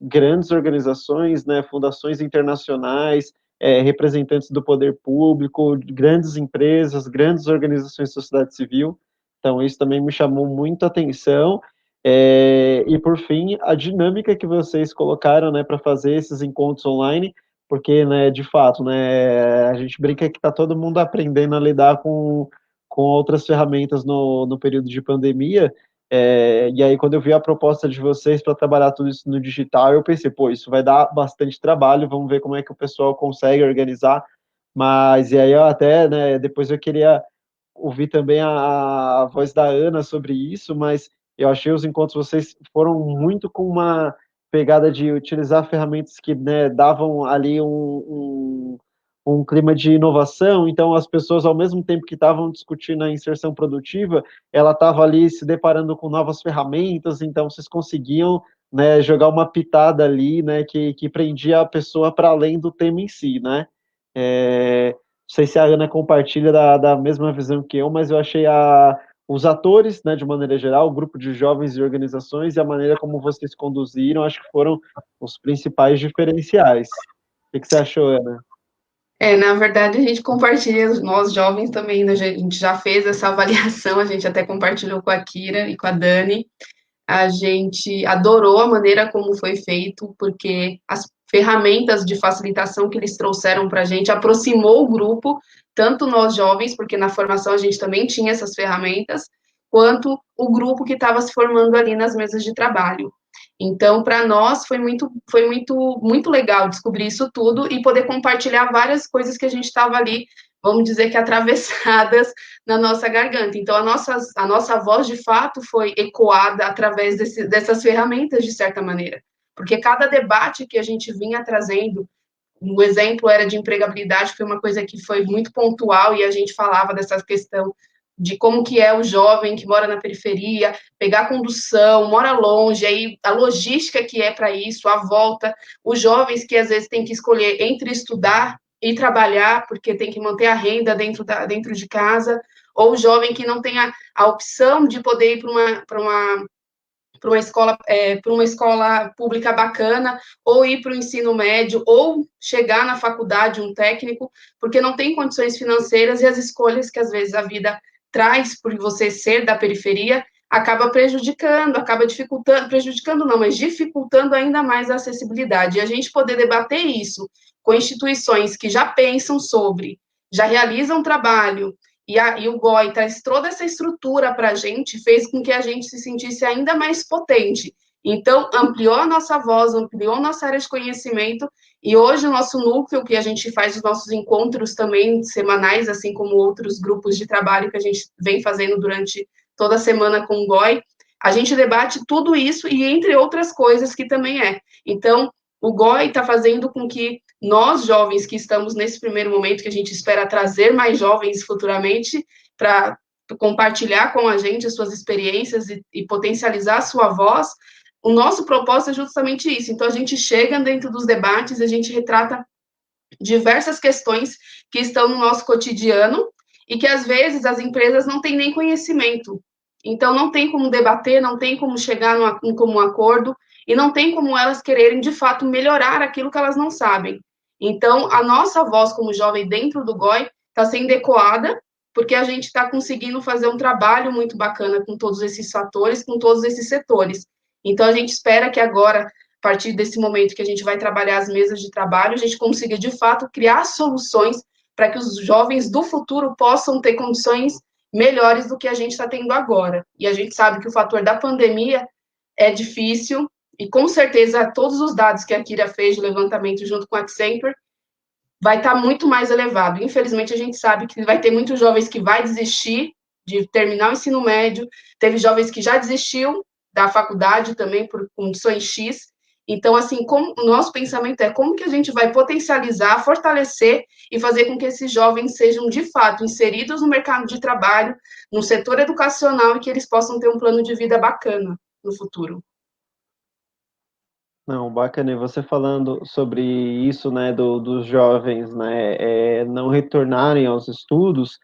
grandes organizações, né, fundações internacionais, representantes do poder público, grandes empresas, grandes organizações de sociedade civil, então isso também me chamou muito a atenção. E por fim, a dinâmica que vocês colocaram, né, para fazer esses encontros online, porque, né, de fato, né, a gente brinca que está todo mundo aprendendo a lidar com outras ferramentas no período de pandemia, e aí quando eu vi a proposta de vocês para trabalhar tudo isso no digital, eu pensei, pô, isso vai dar bastante trabalho, vamos ver como é que o pessoal consegue organizar, mas, e aí eu até, né, depois eu queria ouvir também a voz da Ana sobre isso, mas eu achei os encontros vocês foram muito com uma pegada de utilizar ferramentas que, né, davam ali um clima de inovação, então as pessoas, ao mesmo tempo que estavam discutindo a inserção produtiva, ela estava ali se deparando com novas ferramentas, então vocês conseguiam, né, jogar uma pitada ali, né, que prendia a pessoa para além do tema em si, né? Não sei se a Ana compartilha da mesma visão que eu, mas eu achei os atores, né, de maneira geral, o grupo de jovens e organizações e a maneira como vocês conduziram, acho que foram os principais diferenciais. O que você achou, Ana? Na verdade, a gente compartilha, nós jovens também, né, a gente já fez essa avaliação, a gente até compartilhou com a Kira e com a Dani. A gente adorou a maneira como foi feito, porque as ferramentas de facilitação que eles trouxeram para a gente aproximou o grupo, tanto nós jovens, porque na formação a gente também tinha essas ferramentas, quanto o grupo que estava se formando ali nas mesas de trabalho. Então, para nós foi muito legal descobrir isso tudo e poder compartilhar várias coisas que a gente estava ali, vamos dizer que atravessadas na nossa garganta. Então, a nossa voz, de fato, foi ecoada através dessas ferramentas, de certa maneira. porque cada debate que a gente vinha trazendo, o exemplo era de empregabilidade, foi uma coisa que foi muito pontual, e a gente falava dessa questão de como que é o jovem que mora na periferia, pegar condução, mora longe, aí a logística que é para isso, a volta, os jovens que às vezes têm que escolher entre estudar e trabalhar, porque tem que manter a renda dentro de casa, ou o jovem que não tem a opção de poder ir para uma escola pública bacana, ou ir para o ensino médio, ou chegar na faculdade, um técnico, porque não tem condições financeiras, e as escolhas que às vezes a vida traz por você ser da periferia, acaba dificultando ainda mais a acessibilidade. E a gente poder debater isso com instituições que já pensam sobre, já realizam trabalho, e o GOI traz toda essa estrutura para a gente, fez com que a gente se sentisse ainda mais potente. Então, ampliou a nossa voz, ampliou a nossa área de conhecimento, e hoje o nosso núcleo, que a gente faz os nossos encontros também semanais, assim como outros grupos de trabalho que a gente vem fazendo durante toda a semana com o GOI, a gente debate tudo isso, e entre outras coisas que também é. Então, o GOI está fazendo com que nós, jovens, que estamos nesse primeiro momento, que a gente espera trazer mais jovens futuramente, para compartilhar com a gente as suas experiências e potencializar a sua voz, o nosso propósito é justamente isso. Então, a gente chega dentro dos debates, a gente retrata diversas questões que estão no nosso cotidiano e que, às vezes, as empresas não têm nem conhecimento. Então, não tem como debater, não tem como chegar em comum acordo, e não tem como elas quererem, de fato, melhorar aquilo que elas não sabem. Então, a nossa voz como jovem dentro do GOI está sendo ecoada, porque a gente está conseguindo fazer um trabalho muito bacana com todos esses fatores, com todos esses setores. Então, a gente espera que agora, a partir desse momento que a gente vai trabalhar as mesas de trabalho, a gente consiga, de fato, criar soluções para que os jovens do futuro possam ter condições melhores do que a gente está tendo agora. E a gente sabe que o fator da pandemia é difícil, e com certeza todos os dados que a Kira fez de levantamento junto com a Accenture vai estar muito mais elevado. Infelizmente, a gente sabe que vai ter muitos jovens que vai desistir de terminar o ensino médio, teve jovens que já desistiu da faculdade também por condições X. Então, assim, como o nosso pensamento é como que a gente vai potencializar, fortalecer e fazer com que esses jovens sejam, de fato, inseridos no mercado de trabalho, no setor educacional, e que eles possam ter um plano de vida bacana no futuro. Não, bacana, e você falando sobre isso, né, dos jovens, né, não retornarem aos estudos,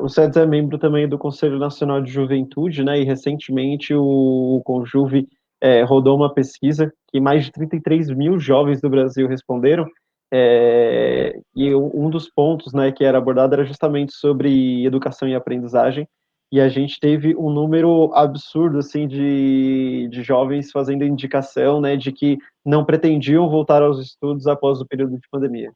o CEDES é membro também do Conselho Nacional de Juventude, né, e recentemente o Conjuve rodou uma pesquisa que mais de 33 mil jovens do Brasil responderam, e um dos pontos, né, que era abordado era justamente sobre educação e aprendizagem, e a gente teve um número absurdo, assim, de jovens fazendo indicação, né, de que não pretendiam voltar aos estudos após o período de pandemia.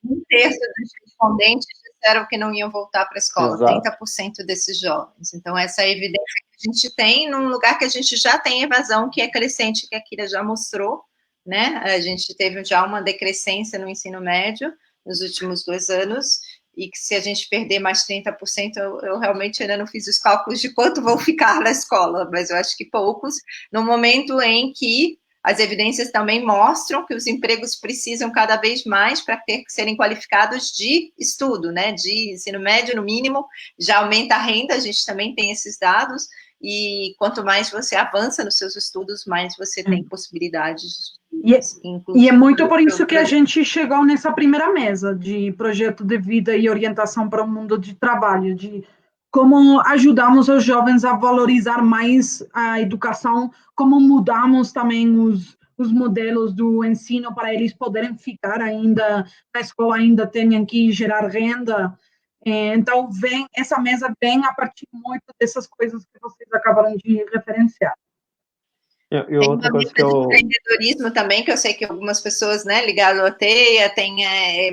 Um terço dos respondentes disseram que não iam voltar para a escola, exato. 30% desses jovens. Então, essa é a evidência que a gente tem num lugar que a gente já tem evasão, que é crescente, que a Kira já mostrou, né? A gente teve já uma decrescência no ensino médio nos últimos 2 anos, e que se a gente perder mais 30%, eu realmente ainda não fiz os cálculos de quanto vão ficar na escola, mas eu acho que poucos, no momento em que as evidências também mostram que os empregos precisam cada vez mais para serem qualificados de estudo, né, de ensino médio no mínimo, já aumenta a renda, a gente também tem esses dados, e quanto mais você avança nos seus estudos, mais você tem possibilidades. E é muito por isso que a gente chegou nessa primeira mesa de projeto de vida e orientação para o mundo de trabalho, de como ajudamos os jovens a valorizar mais a educação, como mudamos também os modelos do ensino para eles poderem ficar ainda na escola, ainda tenham que gerar renda. Então, essa mesa vem a partir muito dessas coisas que vocês acabaram de referenciar. E outra coisa que eu... empreendedorismo também, que eu sei que algumas pessoas, né, ligadas à TEIA,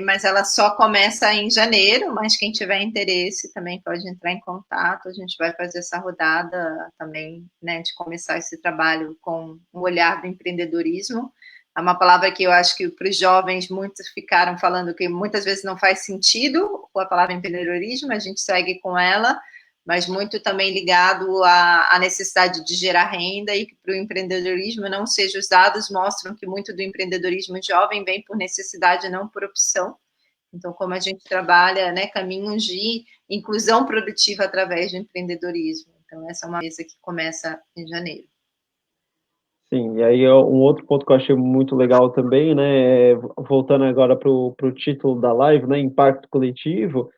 mas ela só começa em janeiro, mas quem tiver interesse também pode entrar em contato, a gente vai fazer essa rodada também, né, de começar esse trabalho com um olhar do empreendedorismo. É uma palavra que eu acho que para os jovens muitos ficaram falando que muitas vezes não faz sentido a palavra empreendedorismo, a gente segue com ela, mas muito também ligado à necessidade de gerar renda e que para o empreendedorismo não seja, os dados mostram que muito do empreendedorismo jovem vem por necessidade, não por opção. Então, como a gente trabalha, né, caminhos de inclusão produtiva através do empreendedorismo. Então, essa é uma mesa que começa em janeiro. Sim, e aí um outro ponto que eu achei muito legal também, né, voltando agora para o título da live, né, impacto coletivo,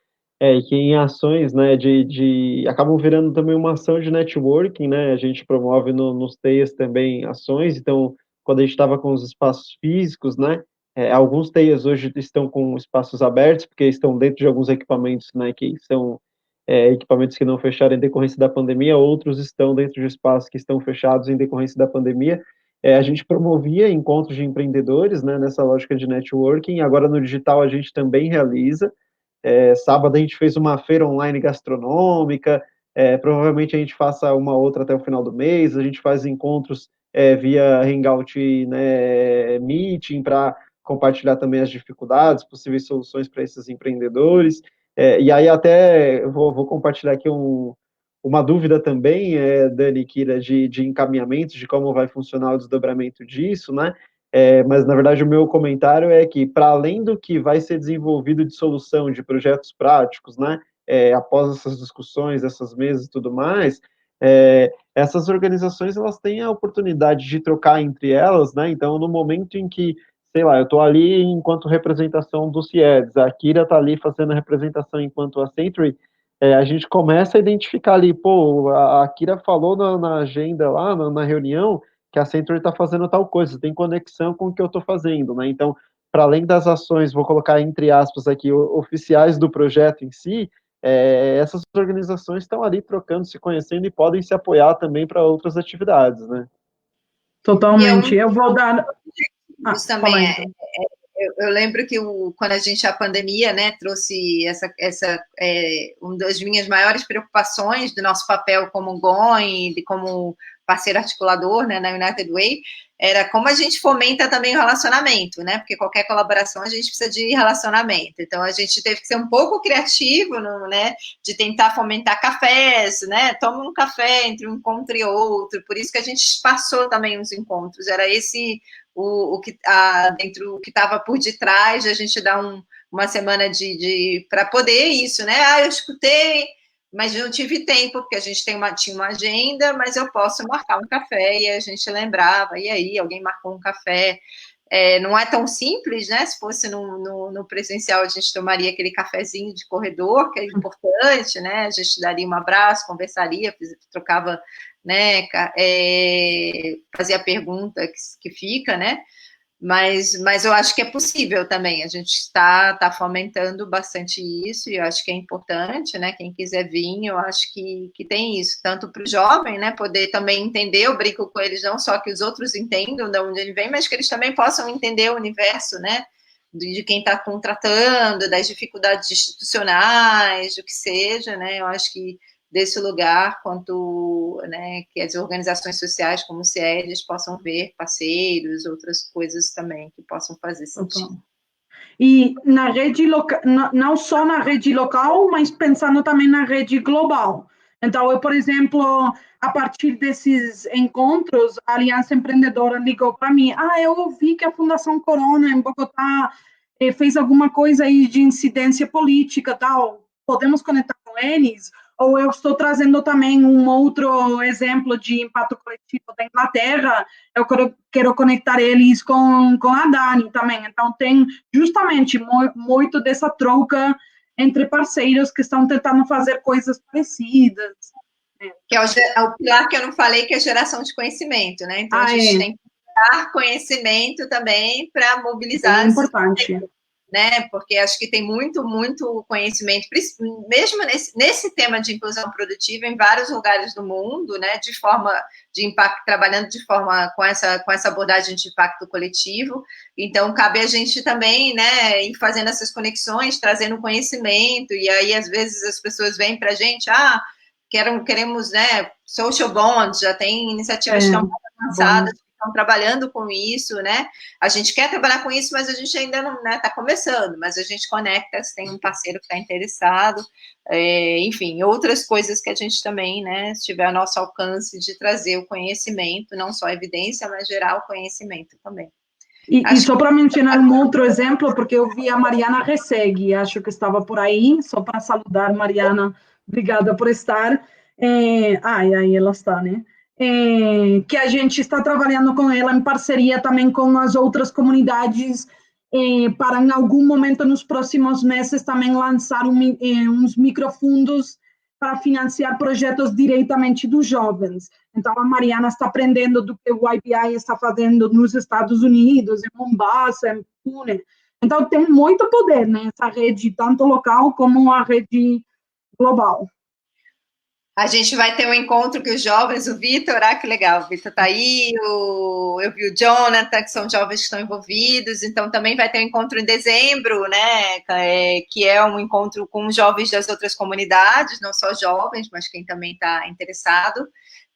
que em ações, né, acabam virando também uma ação de networking, né, a gente promove nos TEIAs também ações, então, quando a gente estava com os espaços físicos, né, alguns TEIAs hoje estão com espaços abertos, porque estão dentro de alguns equipamentos, né, que são equipamentos que não fecharam em decorrência da pandemia, outros estão dentro de espaços que estão fechados em decorrência da pandemia. A gente promovia encontros de empreendedores, né, nessa lógica de networking, agora no digital a gente também realiza. Sábado a gente fez uma feira online gastronômica, provavelmente a gente faça uma outra até o final do mês, a gente faz encontros via Hangout, né, Meeting, para compartilhar também as dificuldades, possíveis soluções para esses empreendedores. E aí até vou compartilhar aqui uma dúvida também, Dani, Kira, de encaminhamento, de como vai funcionar o desdobramento disso, né? Mas, na verdade, o meu comentário é que, para além do que vai ser desenvolvido de solução, de projetos práticos, né? Após essas discussões, essas mesas e tudo mais, essas organizações, elas têm a oportunidade de trocar entre elas, né? Então, no momento em que, sei lá, eu estou ali enquanto representação do CIEDS, a Kira está ali fazendo a representação enquanto a Century, a gente começa a identificar ali, pô, a Kira falou na agenda lá, na reunião, que a Century está fazendo tal coisa, tem conexão com o que eu estou fazendo, né? Então, para além das ações, vou colocar entre aspas aqui, oficiais do projeto em si, essas organizações estão ali trocando, se conhecendo e podem se apoiar também para outras atividades, né? Totalmente. Eu vou dar... Isso também eu lembro que quando a pandemia, né, trouxe uma das minhas maiores preocupações do nosso papel como GOIN, como parceiro articulador, né, na United Way, era como a gente fomenta também o relacionamento, né, porque qualquer colaboração a gente precisa de relacionamento, então a gente teve que ser um pouco criativo, né, de tentar fomentar cafés, né, toma um café entre um encontro e outro, por isso que a gente passou também os encontros, era esse o que estava por detrás, a gente dá uma semana para poder isso, né, eu escutei, mas não tive tempo, porque a gente tinha uma agenda, mas eu posso marcar um café, e a gente lembrava, e aí, alguém marcou um café, não é tão simples, né, se fosse no presencial, a gente tomaria aquele cafezinho de corredor, que é importante, né, a gente daria um abraço, conversaria, trocava, né, fazia a pergunta que fica, né, mas eu acho que é possível também, a gente está fomentando bastante isso, e eu acho que é importante, né, quem quiser vir, eu acho que tem isso, tanto para o jovem, né, poder também entender, eu brinco com eles, não só que os outros entendam de onde ele vem, mas que eles também possam entender o universo, né, de quem está contratando, das dificuldades institucionais, do que seja, né, eu acho que desse lugar, quanto, né, que as organizações sociais como o CIEDS possam ver parceiros, outras coisas também que possam fazer sentido. E na rede local, não só na rede local, mas pensando também na rede global. Então, eu, por exemplo, a partir desses encontros, a Aliança Empreendedora ligou para mim, eu ouvi que a Fundação Corona em Bogotá fez alguma coisa aí de incidência política, tal, podemos conectar com eles? Ou eu estou trazendo também um outro exemplo de impacto coletivo da Inglaterra, eu quero conectar eles com a Dani também. Então, tem justamente muito dessa troca entre parceiros que estão tentando fazer coisas parecidas. Que é o pilar que eu não falei, que é a geração de conhecimento, né? Então, a gente tem que dar conhecimento também para mobilizar. É importante. Né? Porque acho que tem muito conhecimento, mesmo nesse tema de inclusão produtiva em vários lugares do mundo, né? De forma de impacto, trabalhando de forma com essa abordagem de impacto coletivo. Então, cabe a gente também, né, ir fazendo essas conexões, trazendo conhecimento, e aí, às vezes, as pessoas vêm para a gente, queremos, né, social bonds, já tem iniciativas tão avançadas que estão trabalhando com isso, né? A gente quer trabalhar com isso, mas a gente ainda não está começando, mas a gente conecta, se tem um parceiro que está interessado, enfim, outras coisas que a gente também, né, se tiver ao nosso alcance de trazer o conhecimento, não só a evidência, mas gerar o conhecimento também. E só para mencionar um outro exemplo, porque eu vi a Mariana Ressegue, acho que estava por aí, só para saludar, Mariana, obrigada por estar. Aí ela está, né? Que a gente está trabalhando com ela em parceria também com as outras comunidades, para em algum momento nos próximos meses também lançar uns microfundos para financiar projetos diretamente dos jovens. Então, a Mariana está aprendendo do que o IBI está fazendo nos Estados Unidos, em Mombasa, em Pune. Então, tem muito poder nessa rede, tanto local como a rede global. A gente vai ter um encontro com os jovens, o Vitor, que legal, o Vitor está aí, eu vi o Jonathan, que são jovens que estão envolvidos, então também vai ter um encontro em dezembro, né, que é um encontro com jovens das outras comunidades, não só jovens, mas quem também está interessado.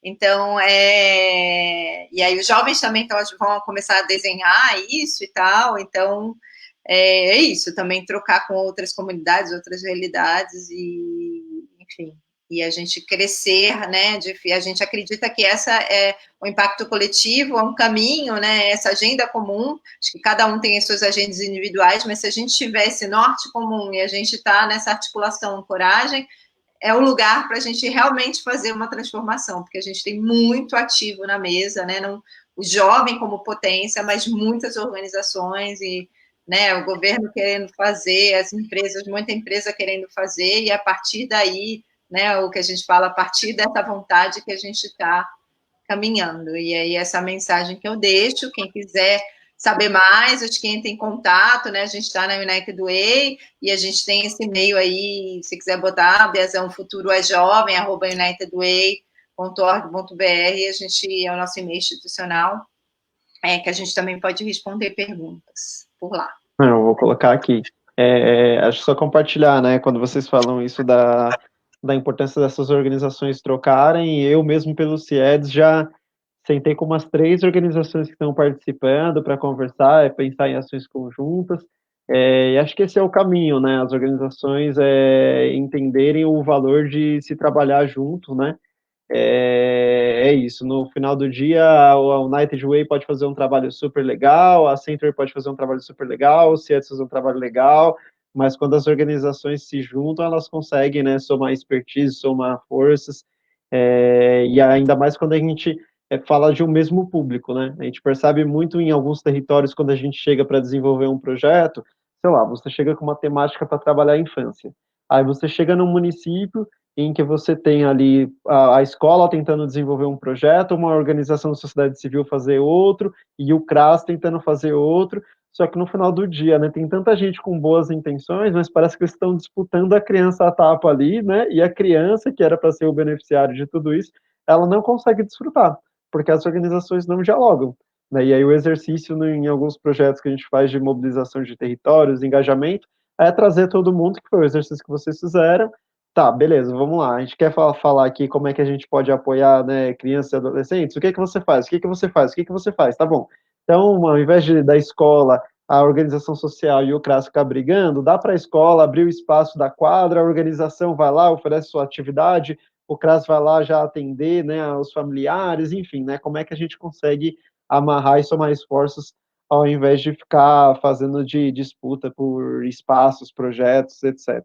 Então, e aí os jovens também vão começar a desenhar isso e tal, então é isso, também trocar com outras comunidades, outras realidades e, enfim, e a gente crescer, né, a gente acredita que essa é o impacto coletivo, é um caminho, né, essa agenda comum, acho que cada um tem as suas agendas individuais, mas se a gente tiver esse norte comum e a gente está nessa articulação, coragem, é o lugar para a gente realmente fazer uma transformação, porque a gente tem muito ativo na mesa, né, não, o jovem como potência, mas muitas organizações e, né, o governo querendo fazer, as empresas, muita empresa querendo fazer, e a partir daí, né, o que a gente fala, a partir dessa vontade que a gente está caminhando. E aí essa mensagem que eu deixo, quem quiser saber mais, acho que entra em contato, né, a gente está na United Way, e a gente tem esse e-mail aí, se quiser botar, Biazão Futuro é Jovem, @unitedway.org.br, a gente é o nosso e-mail institucional, que a gente também pode responder perguntas por lá. Eu vou colocar aqui. Acho que só compartilhar, né, quando vocês falam isso da importância dessas organizações trocarem, eu mesmo pelo CIEDS já sentei com umas 3 organizações que estão participando para conversar, pensar em ações conjuntas, e acho que esse é o caminho, né, as organizações entenderem o valor de se trabalhar junto, né, isso, no final do dia a United Way pode fazer um trabalho super legal, a Center pode fazer um trabalho super legal, o CIEDS fazer um trabalho legal, mas quando as organizações se juntam, elas conseguem, né, somar expertise, somar forças, e ainda mais quando a gente fala de um mesmo público, né, a gente percebe muito em alguns territórios, quando a gente chega para desenvolver um projeto, sei lá, você chega com uma temática para trabalhar a infância, aí você chega num município em que você tem ali a escola tentando desenvolver um projeto, uma organização da sociedade civil fazer outro, e o CRAS tentando fazer outro, só que no final do dia, né, tem tanta gente com boas intenções, mas parece que eles estão disputando a criança a tapa ali, né, e a criança, que era para ser o beneficiário de tudo isso, ela não consegue desfrutar, porque as organizações não dialogam, né, e aí o exercício em alguns projetos que a gente faz de mobilização de territórios, engajamento, é trazer todo mundo, que foi o exercício que vocês fizeram. Tá, beleza, vamos lá. A gente quer falar aqui como é que a gente pode apoiar, né, crianças e adolescentes. O que é que você faz? O que é que você faz? O que é que você faz? Tá bom. Então, ao invés da escola, a organização social e o CRAS ficar brigando, dá para a escola abrir o espaço da quadra, a organização vai lá, oferece sua atividade, o CRAS vai lá já atender, né, os familiares, enfim, né, como é que a gente consegue amarrar e somar esforços ao invés de ficar fazendo de disputa por espaços, projetos, etc.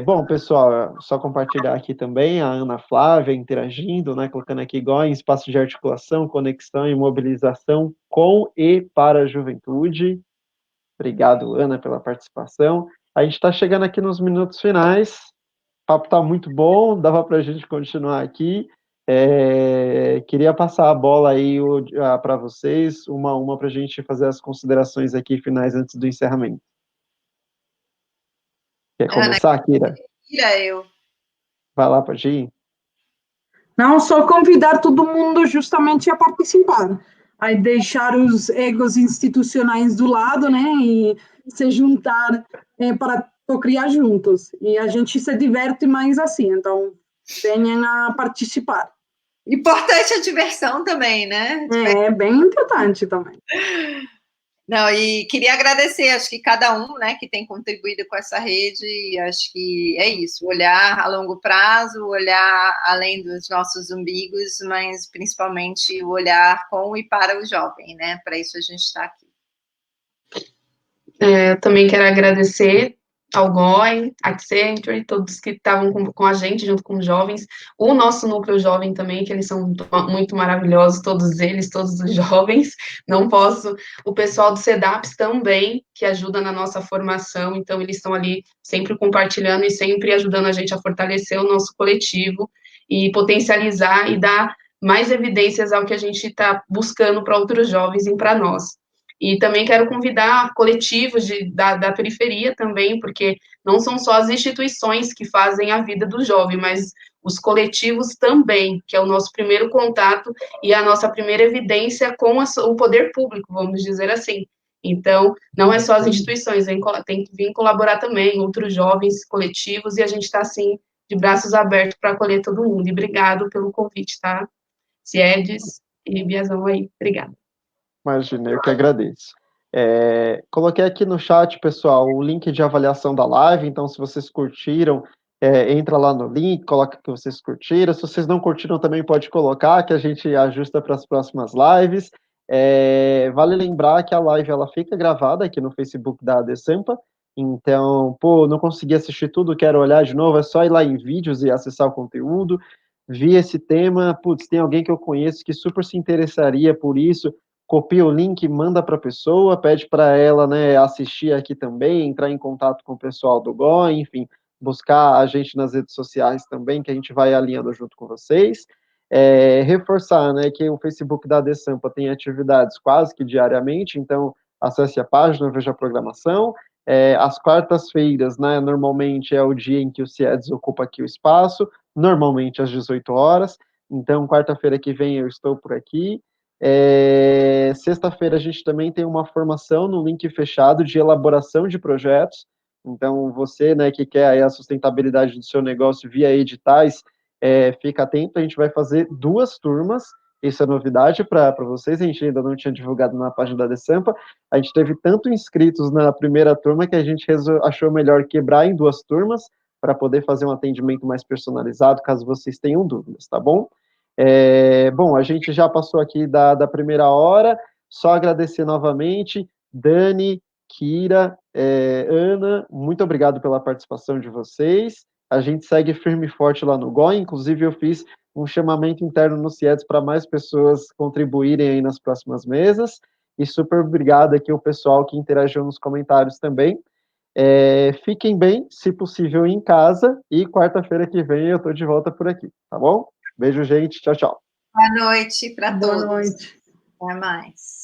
Bom, pessoal, só compartilhar aqui também a Ana Flávia interagindo, né, colocando aqui igual em espaço de articulação, conexão e mobilização com e para a juventude. Obrigado, Ana, pela participação. A gente está chegando aqui nos minutos finais, o papo está muito bom, dava para a gente continuar aqui. Queria passar a bola aí para vocês, uma para a gente fazer as considerações aqui finais antes do encerramento. Quer começar, Kira? Eu. Vai lá, pode ir. Não, só convidar todo mundo justamente a participar, a deixar os egos institucionais do lado, né, e se juntar para criar juntos. E a gente se diverte mais assim, então venham a participar. Importante a diversão também, né? É bem importante também. Não, e queria agradecer, acho que cada um, né, que tem contribuído com essa rede, e acho que é isso, olhar a longo prazo, olhar além dos nossos umbigos, mas principalmente o olhar com e para o jovem, né? Para isso a gente está aqui. Eu também quero agradecer ao GOI, Accenture, todos que estavam com a gente, junto com os jovens, o nosso núcleo jovem também, que eles são muito maravilhosos, todos eles, todos os jovens, não posso, o pessoal do CEDAPS também, que ajuda na nossa formação, então eles estão ali sempre compartilhando e sempre ajudando a gente a fortalecer o nosso coletivo e potencializar e dar mais evidências ao que a gente está buscando para outros jovens e para nós. E também quero convidar coletivos da periferia também, porque não são só as instituições que fazem a vida do jovem, mas os coletivos também, que é o nosso primeiro contato e a nossa primeira evidência com o poder público, vamos dizer assim. Então, não é só as instituições, tem que vir colaborar também, outros jovens, coletivos, e a gente está, assim, de braços abertos para acolher todo mundo. E obrigado pelo convite, tá? Ciedes e Biazão aí, obrigada. Imagina, eu que agradeço. Coloquei aqui no chat, pessoal, o link de avaliação da live, então se vocês curtiram, entra lá no link, coloca que vocês curtiram, se vocês não curtiram também pode colocar, que a gente ajusta para as próximas lives. Vale lembrar que a live ela fica gravada aqui no Facebook da ADSampa, então, não consegui assistir tudo, quero olhar de novo, é só ir lá em vídeos e acessar o conteúdo. Vi esse tema, tem alguém que eu conheço que super se interessaria por isso, copia o link, manda para a pessoa, pede para ela, né, assistir aqui também, entrar em contato com o pessoal do GOI, enfim, buscar a gente nas redes sociais também, que a gente vai alinhando junto com vocês. Reforçar, né, que o Facebook da ADSampa tem atividades quase que diariamente, então acesse a página, veja a programação. Às quartas-feiras, né, normalmente é o dia em que o CIEDS ocupa aqui o espaço, normalmente às 18 horas, então quarta-feira que vem eu estou por aqui. Sexta-feira a gente também tem uma formação no link fechado de elaboração de projetos, então você, né, que quer aí a sustentabilidade do seu negócio via editais, fica atento, a gente vai fazer 2 turmas, isso é novidade para vocês, a gente ainda não tinha divulgado na página da ADSampa, a gente teve tanto inscritos na primeira turma que a gente achou melhor quebrar em 2 turmas, para poder fazer um atendimento mais personalizado, caso vocês tenham dúvidas, tá bom? Bom, a gente já passou aqui da primeira hora, só agradecer novamente, Dani, Kira, Ana, muito obrigado pela participação de vocês, a gente segue firme e forte lá no GOI, inclusive eu fiz um chamamento interno no CIEDS para mais pessoas contribuírem aí nas próximas mesas, e super obrigado aqui ao pessoal que interagiu nos comentários também. Fiquem bem, se possível em casa, e quarta-feira que vem eu estou de volta por aqui, tá bom? Beijo, gente. Tchau, tchau. Boa noite para todos. Boa noite. Até mais.